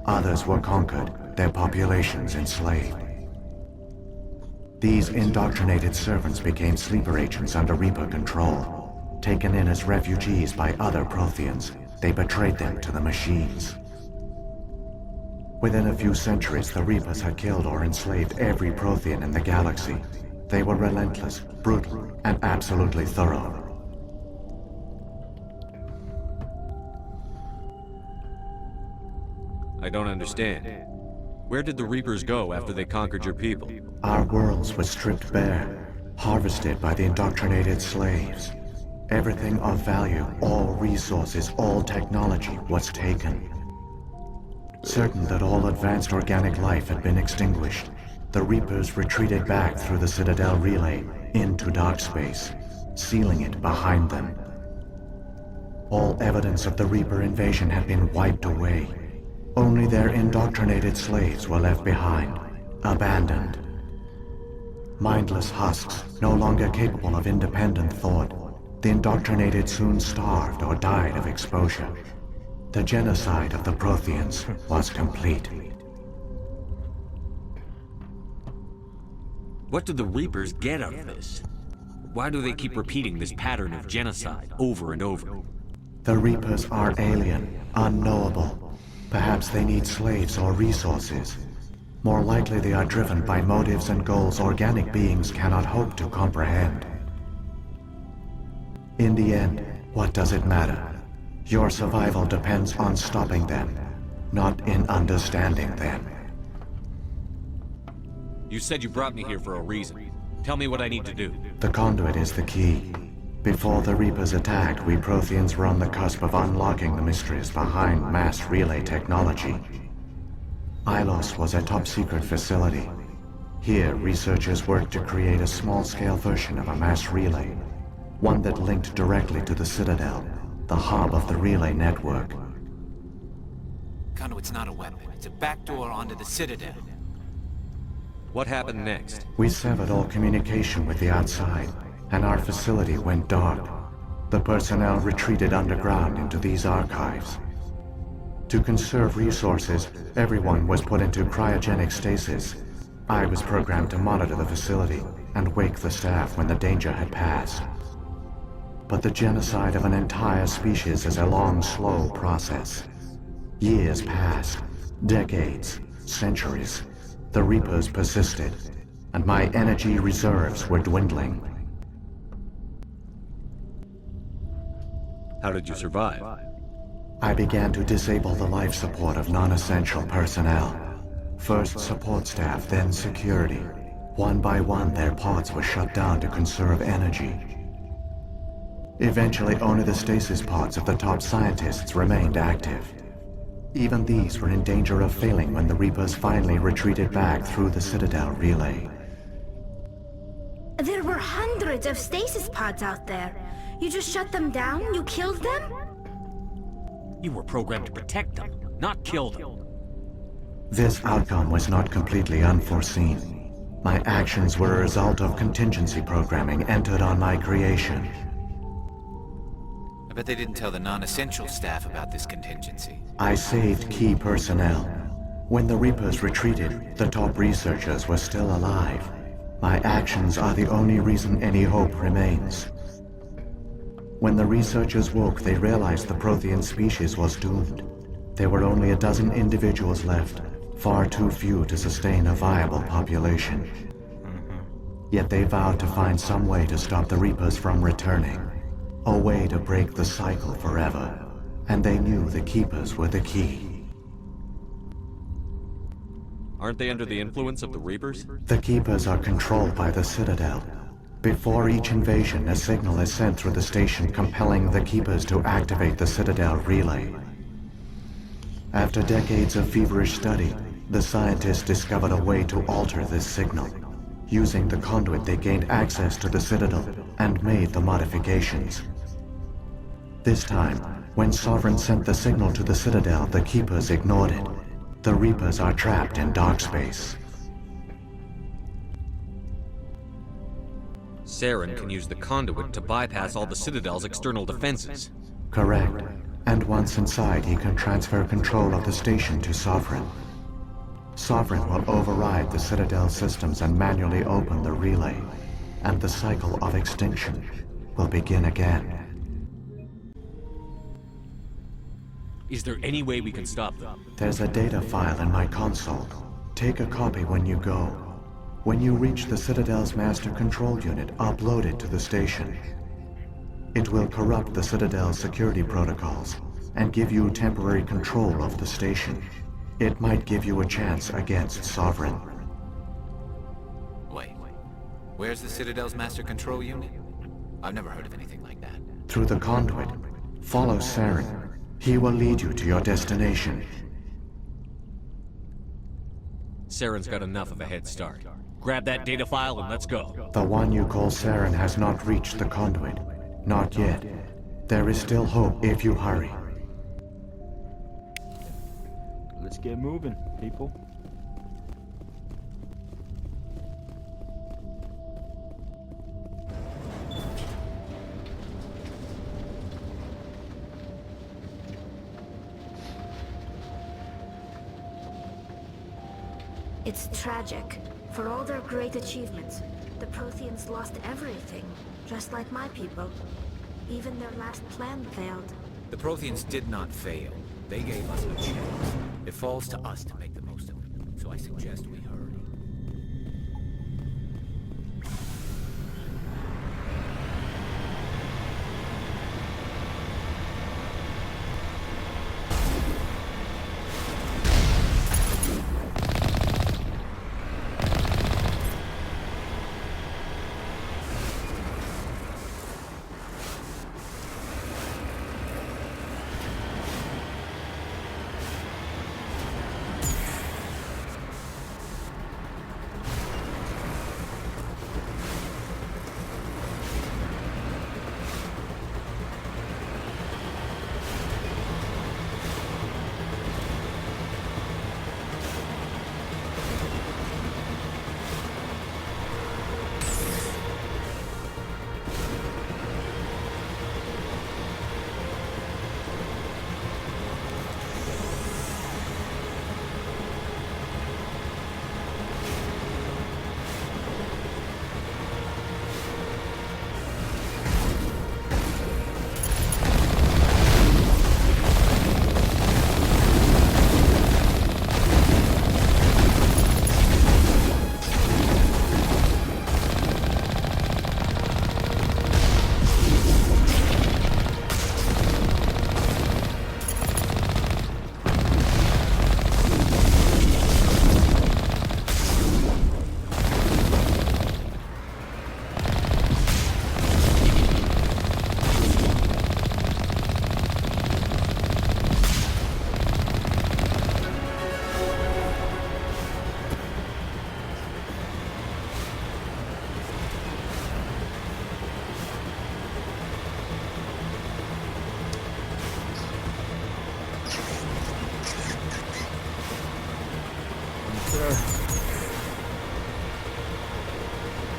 Others were conquered, their populations enslaved. These indoctrinated servants became sleeper agents under Reaper control. Taken in as refugees by other Protheans, they betrayed them to the machines. Within a few centuries, the Reapers had killed or enslaved every Prothean in the galaxy. They were relentless, brutal, and absolutely thorough. I don't understand. Where did the Reapers go after they conquered your people? Our worlds were stripped bare, harvested by the indoctrinated slaves. Everything of value, all resources, all technology was taken. Certain that all advanced organic life had been extinguished, the Reapers retreated back through the Citadel relay into dark space, sealing it behind them. All evidence of the Reaper invasion had been wiped away. Only their indoctrinated slaves were left behind, abandoned. Mindless husks, no longer capable of independent thought, the indoctrinated soon starved or died of exposure. The genocide of the Protheans was complete. What do the Reapers get out of this? Why do they keep repeating this pattern of genocide over and over? The Reapers are alien, unknowable. Perhaps they need slaves or resources. More likely they are driven by motives and goals organic beings cannot hope to comprehend. In the end, what does it matter? Your survival depends on stopping them, not in understanding them. You said you brought me here for a reason. Tell me what I need to do. The conduit is the key. Before the Reapers attacked, we Protheans were on the cusp of unlocking the mysteries behind mass relay technology. Ilos was a top-secret facility. Here, researchers worked to create a small-scale version of a mass relay, one that linked directly to the Citadel, the hub of the relay network. Conduit's not a weapon. It's a backdoor onto the Citadel. What happened next? We severed all communication with the outside, and our facility went dark. The personnel retreated underground into these archives. To conserve resources, everyone was put into cryogenic stasis. I was programmed to monitor the facility and wake the staff when the danger had passed. But the genocide of an entire species is a long, slow process. Years passed, decades, centuries. The Reapers persisted, and my energy reserves were dwindling. How did you survive? I began to disable the life support of non-essential personnel. First support staff, then security. One by one, their pods were shut down to conserve energy. Eventually, only the stasis pods of the top scientists remained active. Even these were in danger of failing when the Reapers finally retreated back through the Citadel relay. There were hundreds of stasis pods out there. You just shut them down? You killed them? You were programmed to protect them, not kill them. This outcome was not completely unforeseen. My actions were a result of contingency programming entered on my creation. I bet they didn't tell the non-essential staff about this contingency. I saved key personnel. When the Reapers retreated, the top researchers were still alive. My actions are the only reason any hope remains. When the researchers woke, they realized the Prothean species was doomed. There were only a dozen individuals left, far too few to sustain a viable population. Yet they vowed to find some way to stop the Reapers from returning. A way to break the cycle forever. And they knew the Keepers were the key. Aren't they under the influence of the Reapers? The Keepers are controlled by the Citadel. Before each invasion, a signal is sent through the station compelling the Keepers to activate the Citadel relay. After decades of feverish study, the scientists discovered a way to alter this signal. Using the conduit, they gained access to the Citadel and made the modifications. This time, when Sovereign sent the signal to the Citadel, the Keepers ignored it. The Reapers are trapped in dark space. Saren can use the conduit to bypass all the Citadel's external defenses. Correct. And once inside, he can transfer control of the station to Sovereign. Sovereign will override the Citadel systems and manually open the relay, and the cycle of extinction will begin again. Is there any way we can stop them? There's a data file in my console. Take a copy when you go. When you reach the Citadel's master control unit, upload it to the station. It will corrupt the Citadel's security protocols and give you temporary control of the station. It might give you a chance against Sovereign. Wait. Where's the Citadel's master control unit? I've never heard of anything like that. Through the conduit, follow Saren. He will lead you to your destination. Saren's got enough of a head start. Grab that data file and let's go. The one you call Saren has not reached the conduit. Not yet. There is still hope if you hurry. Let's get moving, people. It's tragic. For all their great achievements, the Protheans lost everything, just like my people. Even their last plan failed. The Protheans did not fail. They gave us a chance. It falls to us to make the most of it, so I suggest we hurry.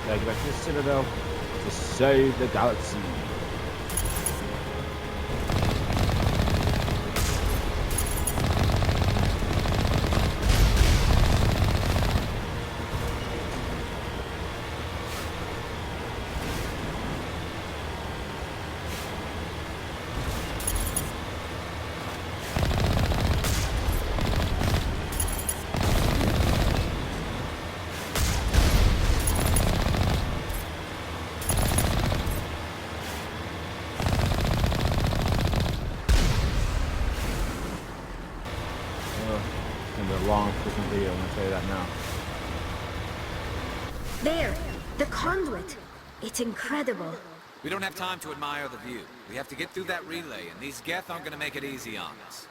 Gotta get back to the Citadel to save the galaxy. gonna be a long freaking video, I'm gonna tell you that now. There! The conduit! It's incredible. We don't have time to admire the view. We have to get through that relay, and these Geth aren't gonna make it easy on us.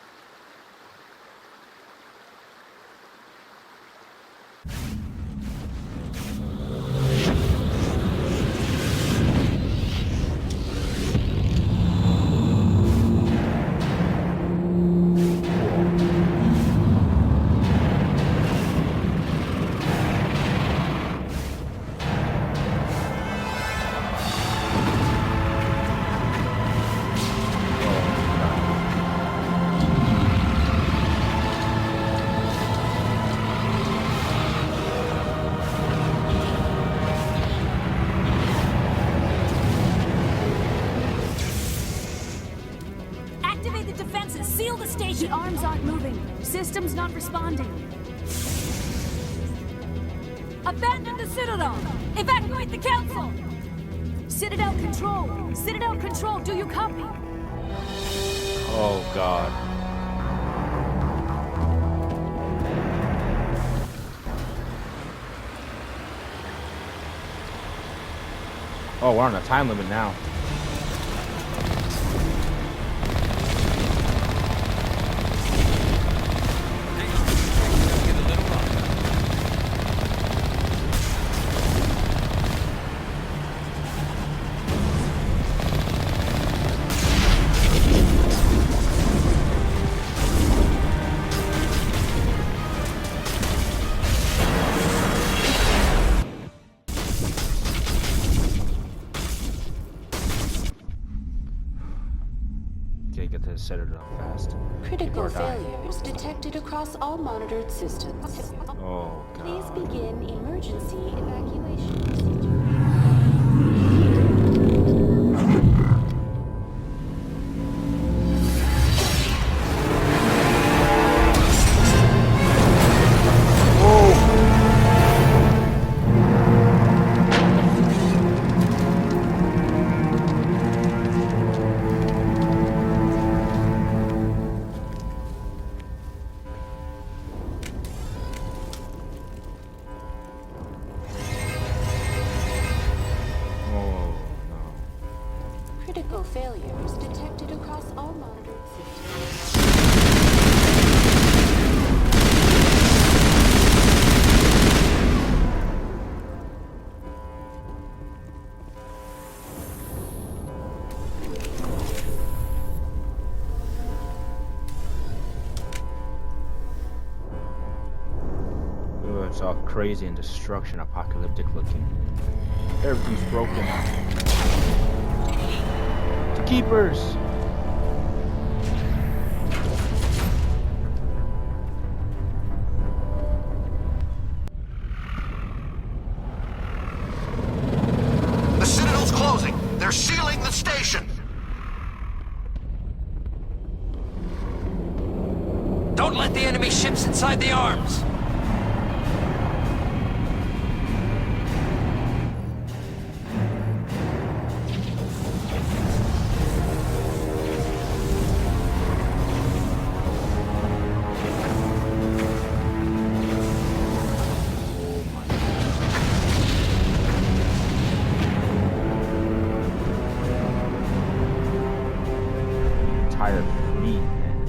Activate the defenses! Seal the station! The arms aren't moving. Systems not responding. Abandon the Citadel! Evacuate the Council! Citadel Control! Citadel Control, do you copy? Oh god. Oh, we're on a time limit now. Get to set it up fast. Critical failures detected across all monitored systems. Oh god. Please begin emergency evacuation procedure. Critical failures detected across all monitored systems. Ooh, it's all crazy and destruction, apocalyptic looking. Everything's broken. The keepers! The Citadel's closing. They're sealing the station. Don't let the enemy ships inside the arms! Entire fleet, man.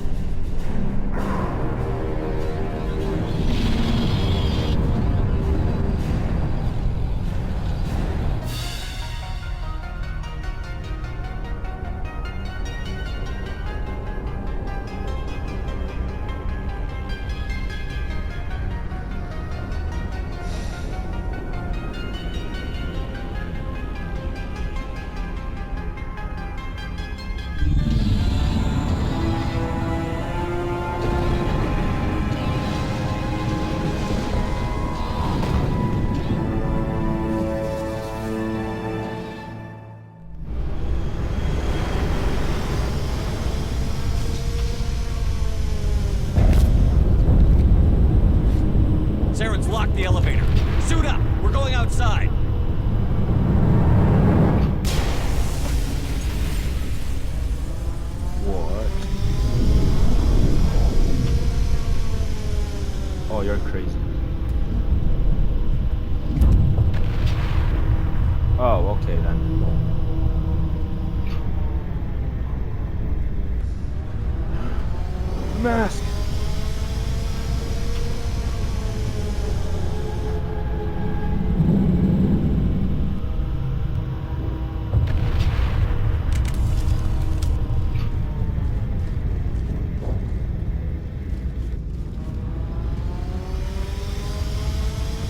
Saren's locked the elevator. Suit up! We're going outside! What? Oh, you're crazy. Oh, okay then. Mask.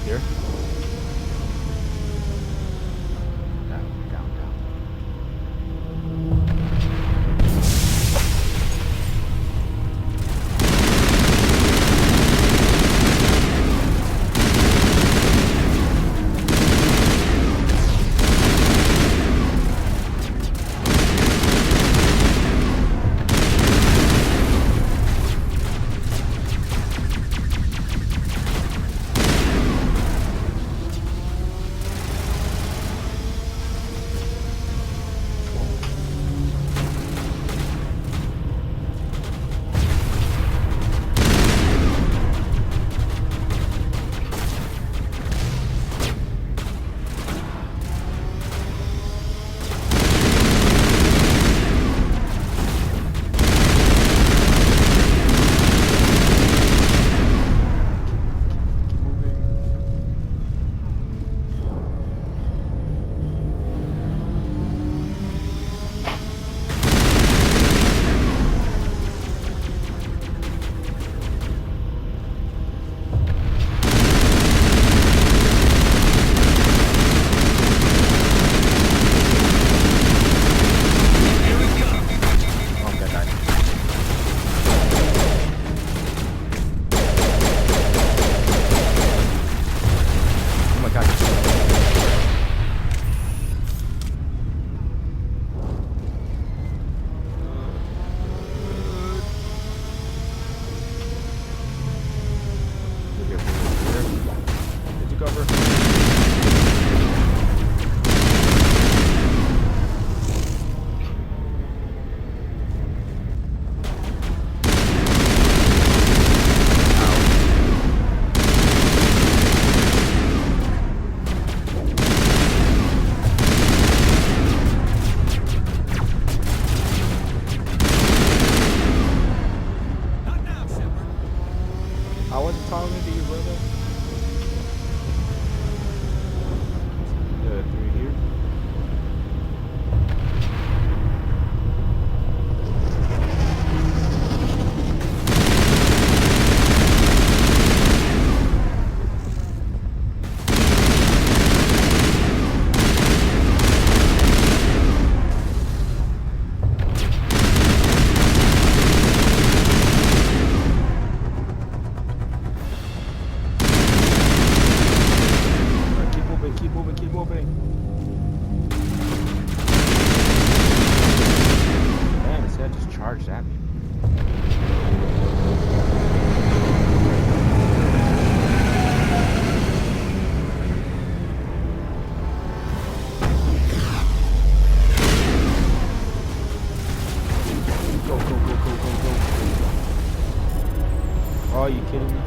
Here. Down, down, down. Oh, are you kidding me?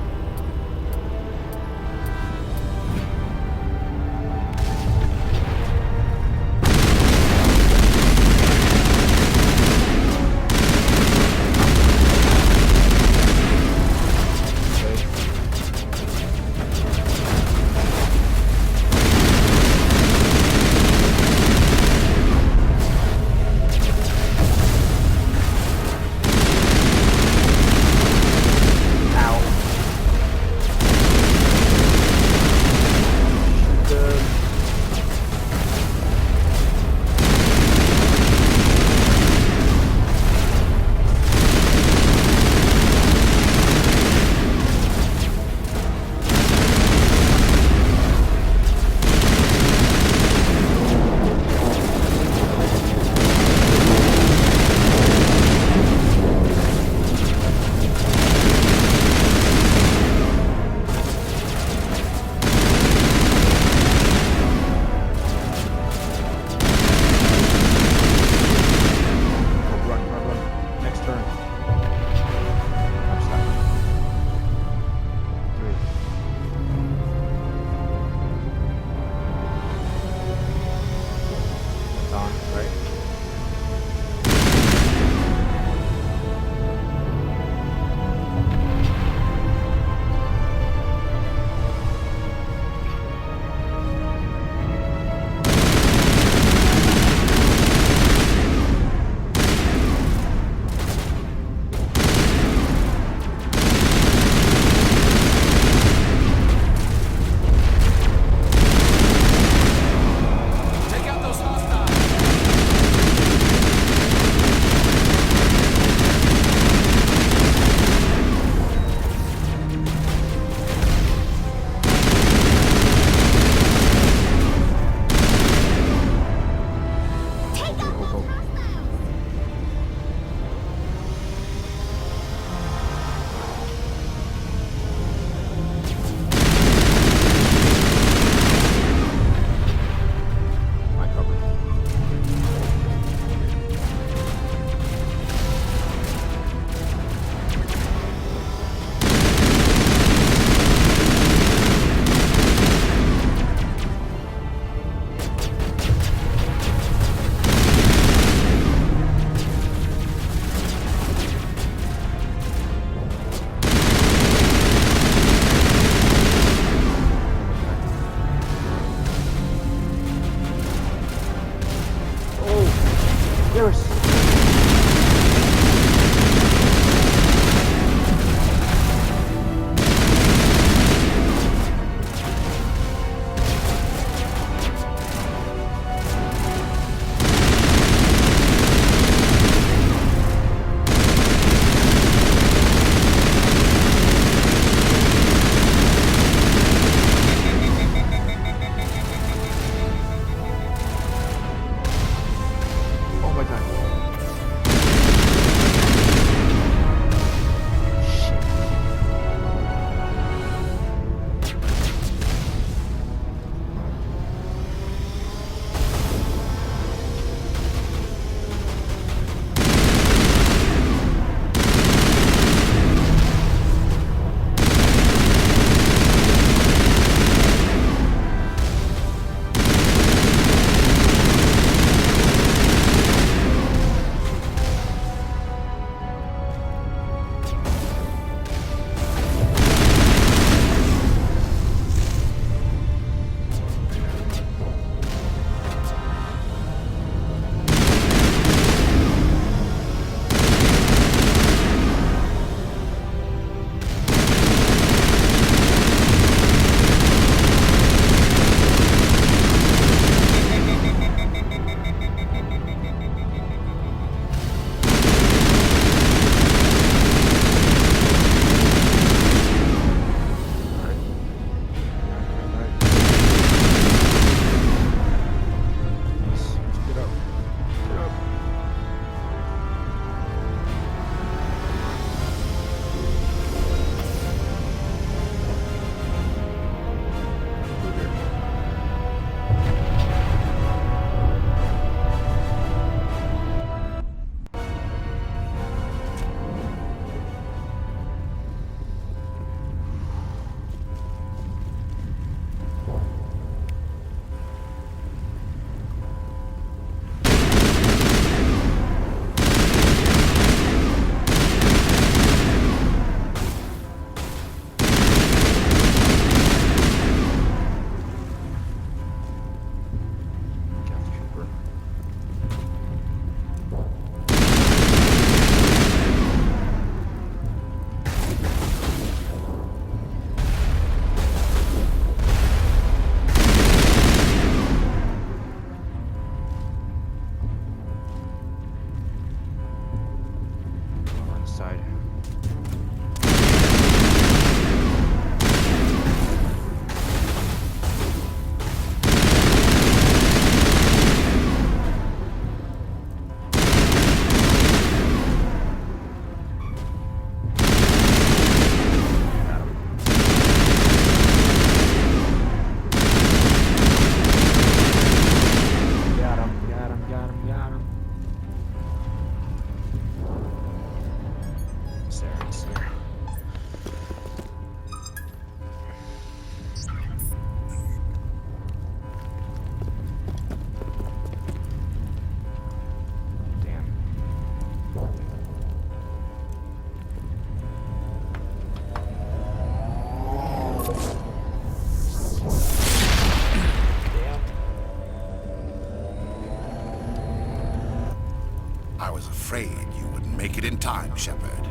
time, Shepard.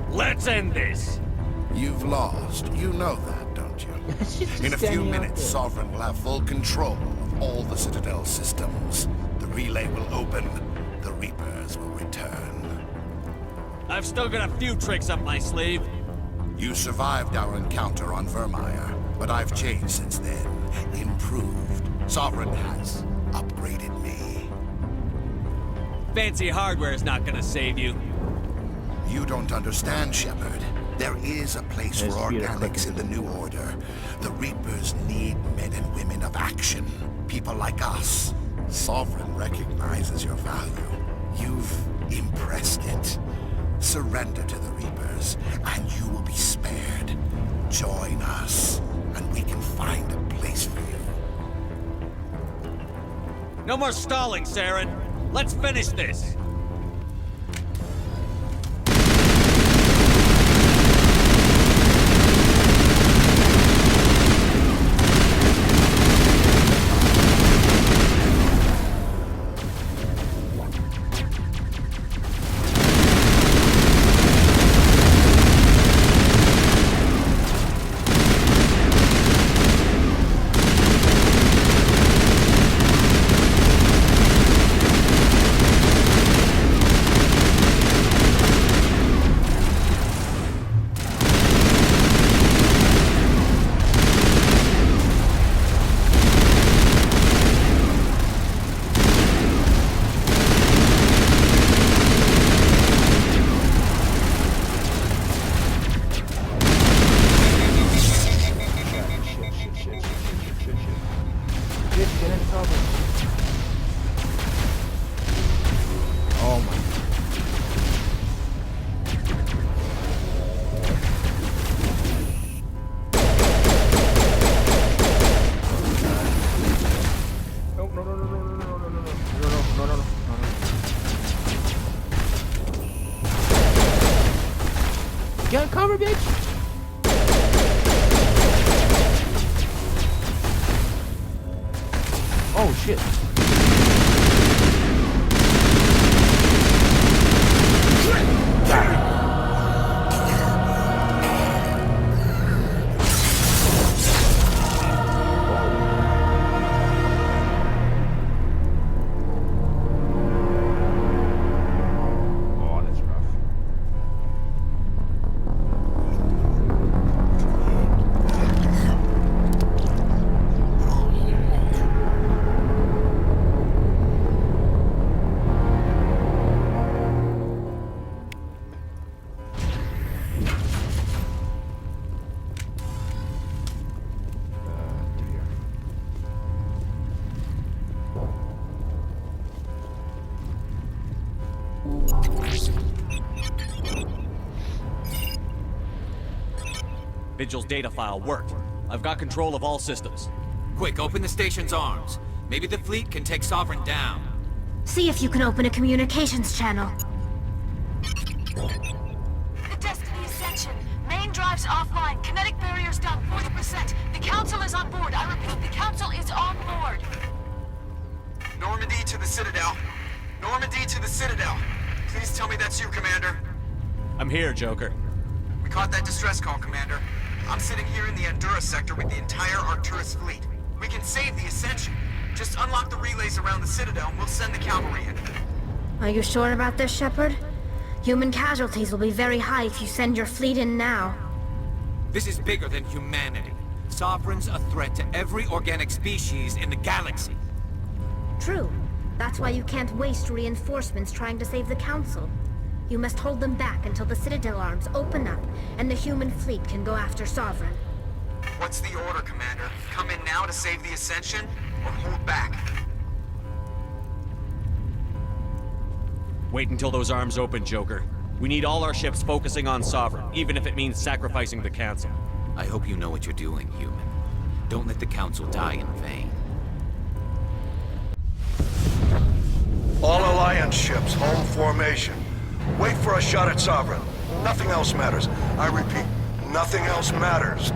Let's end this! You've lost. You know that, don't you? In a few minutes, Sovereign will have full control of all the Citadel systems. The relay will open. The Reapers will return. I've still got a few tricks up my sleeve. You survived our encounter on Vermeer, but I've changed since then. Improved. Sovereign has upgraded me. Fancy hardware's not gonna save you. You don't understand, Shepard. There is a place for organics in the New Order. The Reapers need men and women of action. People like us. Sovereign recognizes your value. You've impressed it. Surrender to the Reapers, and you will be spared. Join us, and we can find a place for you. No more stalling, Saren. Let's finish this. Get cover, bitch! Oh shit. Got it. Vigil's data file worked. I've got control of all systems. Quick, open the station's arms. Maybe the fleet can take Sovereign down. See if you can open a communications channel. The Destiny Ascension. Main drives offline. Kinetic barriers down 40%. The Council is on board. I repeat, the Council is on board. Normandy to the Citadel. Normandy to the Citadel. Please tell me that's you, Commander. I'm here, Joker. We caught that distress call, Commander. I'm sitting here in the Endura sector with the entire Arcturus fleet. We can save the Ascension. Just unlock the relays around the Citadel and we'll send the cavalry in. Are you sure about this, Shepard? Human casualties will be very high if you send your fleet in now. This is bigger than humanity. Sovereign's a threat to every organic species in the galaxy. True. That's why you can't waste reinforcements trying to save the Council. You must hold them back until the Citadel arms open up and the human fleet can go after Sovereign. What's the order, Commander? Come in now to save the Ascension, or hold back? Wait until those arms open, Joker. We need all our ships focusing on Sovereign, even if it means sacrificing the Council. I hope you know what you're doing, human. Don't let the Council die in vain. All Alliance ships, home formation. Wait for a shot at Sovereign. Nothing else matters. I repeat, nothing else matters.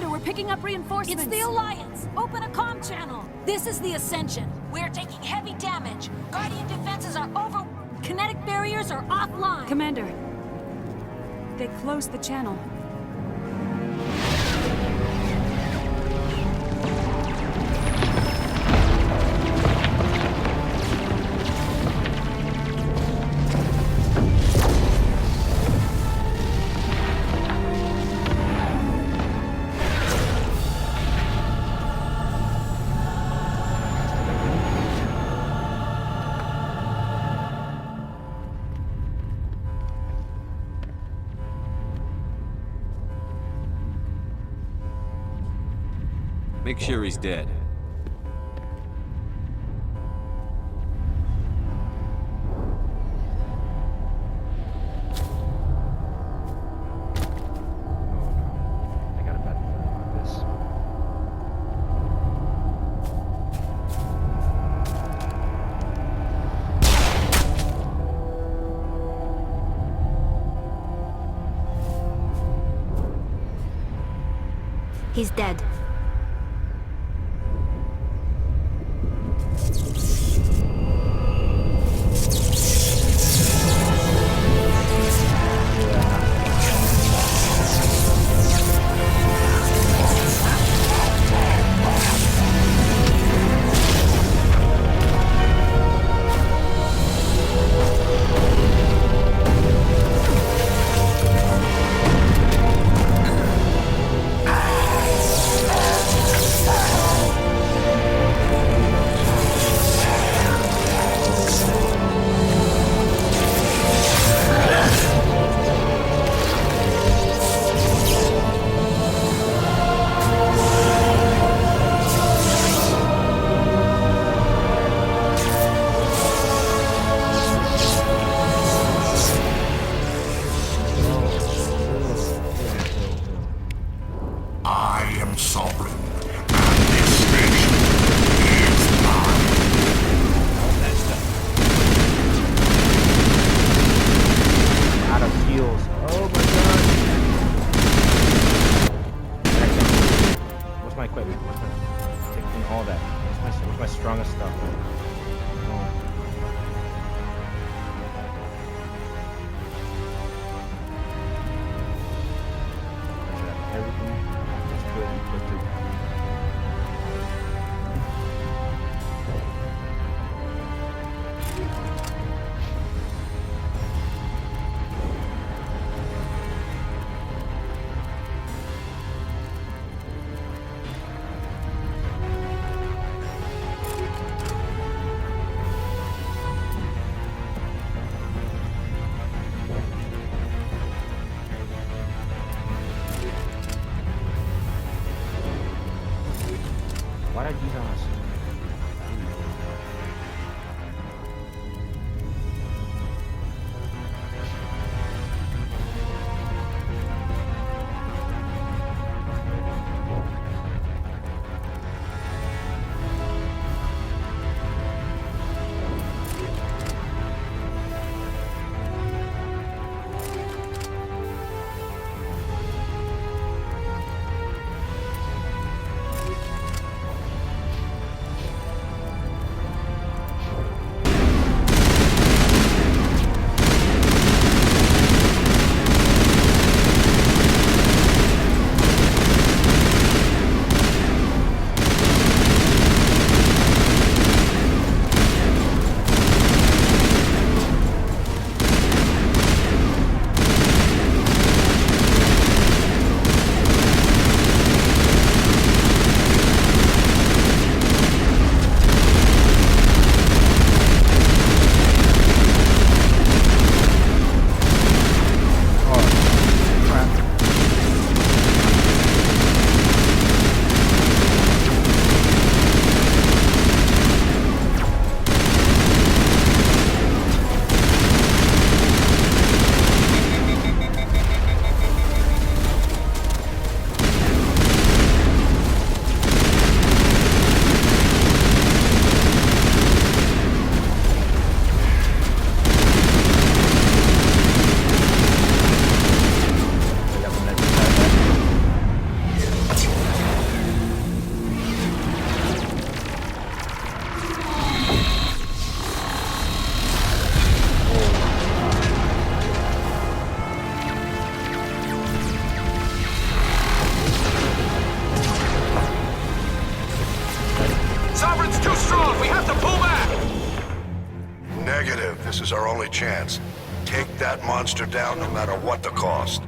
Commander, we're picking up reinforcements. It's the Alliance! Open a comm channel! This is the Ascension. We're taking heavy damage. Guardian defenses are over... Kinetic barriers are offline. Commander, they closed the channel. Make sure he's dead. I got a bad feeling about this. He's dead. Why did I use on us? This is our only chance. Take that monster down no matter what the cost.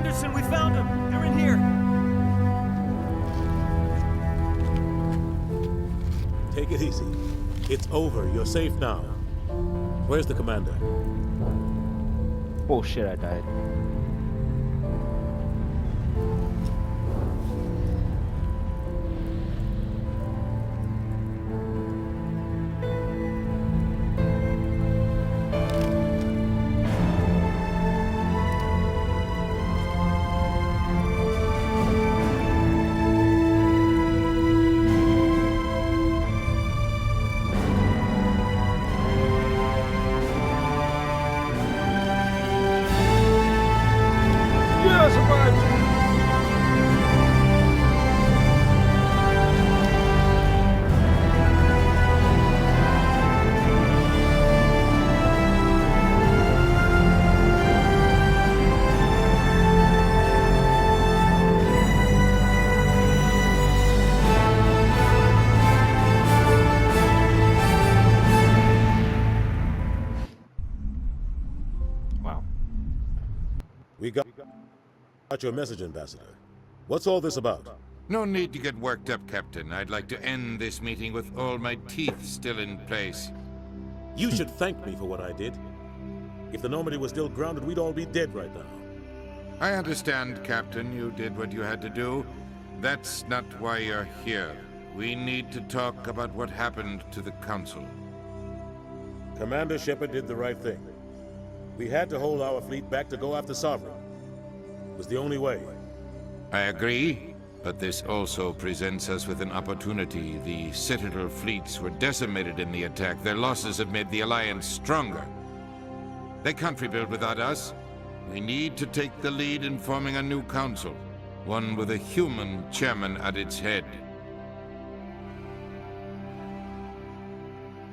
Anderson, we found them. They're in here. Take it easy. It's over. You're safe now. Where's the commander? Bullshit, I died. survived! We got your message, Ambassador. What's all this about? No need to get worked up, Captain. I'd like to end this meeting with all my teeth still in place. You should thank me for what I did. If the Normandy was still grounded, we'd all be dead right now. I understand, Captain. You did what you had to do. That's not why you're here. We need to talk about what happened to the Council. Commander Shepard did the right thing. We had to hold our fleet back to go after Sovereign. It was the only way. I agree, but this also presents us with an opportunity. The Citadel fleets were decimated in the attack. Their losses have made the Alliance stronger. They can't rebuild without us. We need to take the lead in forming a new council, one with a human chairman at its head.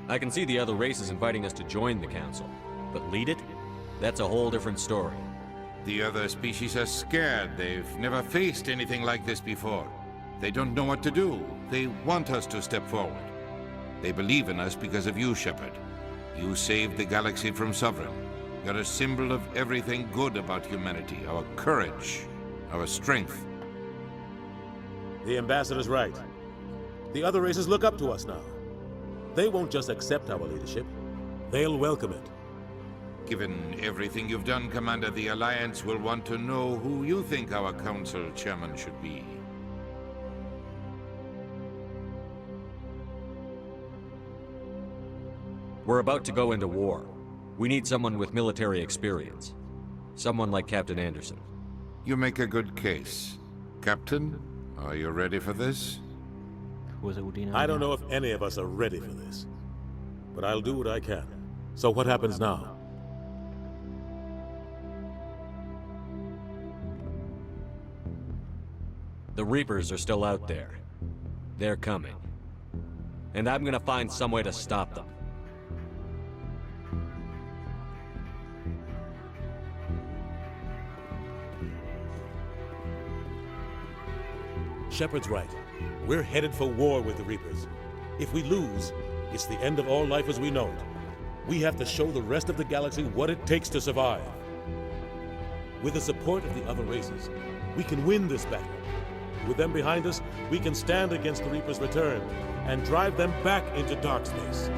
I can see the other races inviting us to join the Council, but lead it? That's a whole different story. The other species are scared. They've never faced anything like this before. They don't know what to do. They want us to step forward. They believe in us because of you, Shepard. You saved the galaxy from Sovereign. You're a symbol of everything good about humanity. Our courage, our strength. The Ambassador's right. The other races look up to us now. They won't just accept our leadership. They'll welcome it. Given everything you've done, Commander, the Alliance will want to know who you think our Council Chairman should be. We're about to go into war. We need someone with military experience. Someone like Captain Anderson. You make a good case. Captain, are you ready for this? I don't know if any of us are ready for this, but I'll do what I can. So what happens now? The Reapers are still out there. They're coming. And I'm gonna find some way to stop them. Shepard's right. We're headed for war with the Reapers. If we lose, it's the end of all life as we know it. We have to show the rest of the galaxy what it takes to survive. With the support of the other races, we can win this battle. With them behind us, we can stand against the Reapers' return and drive them back into dark space.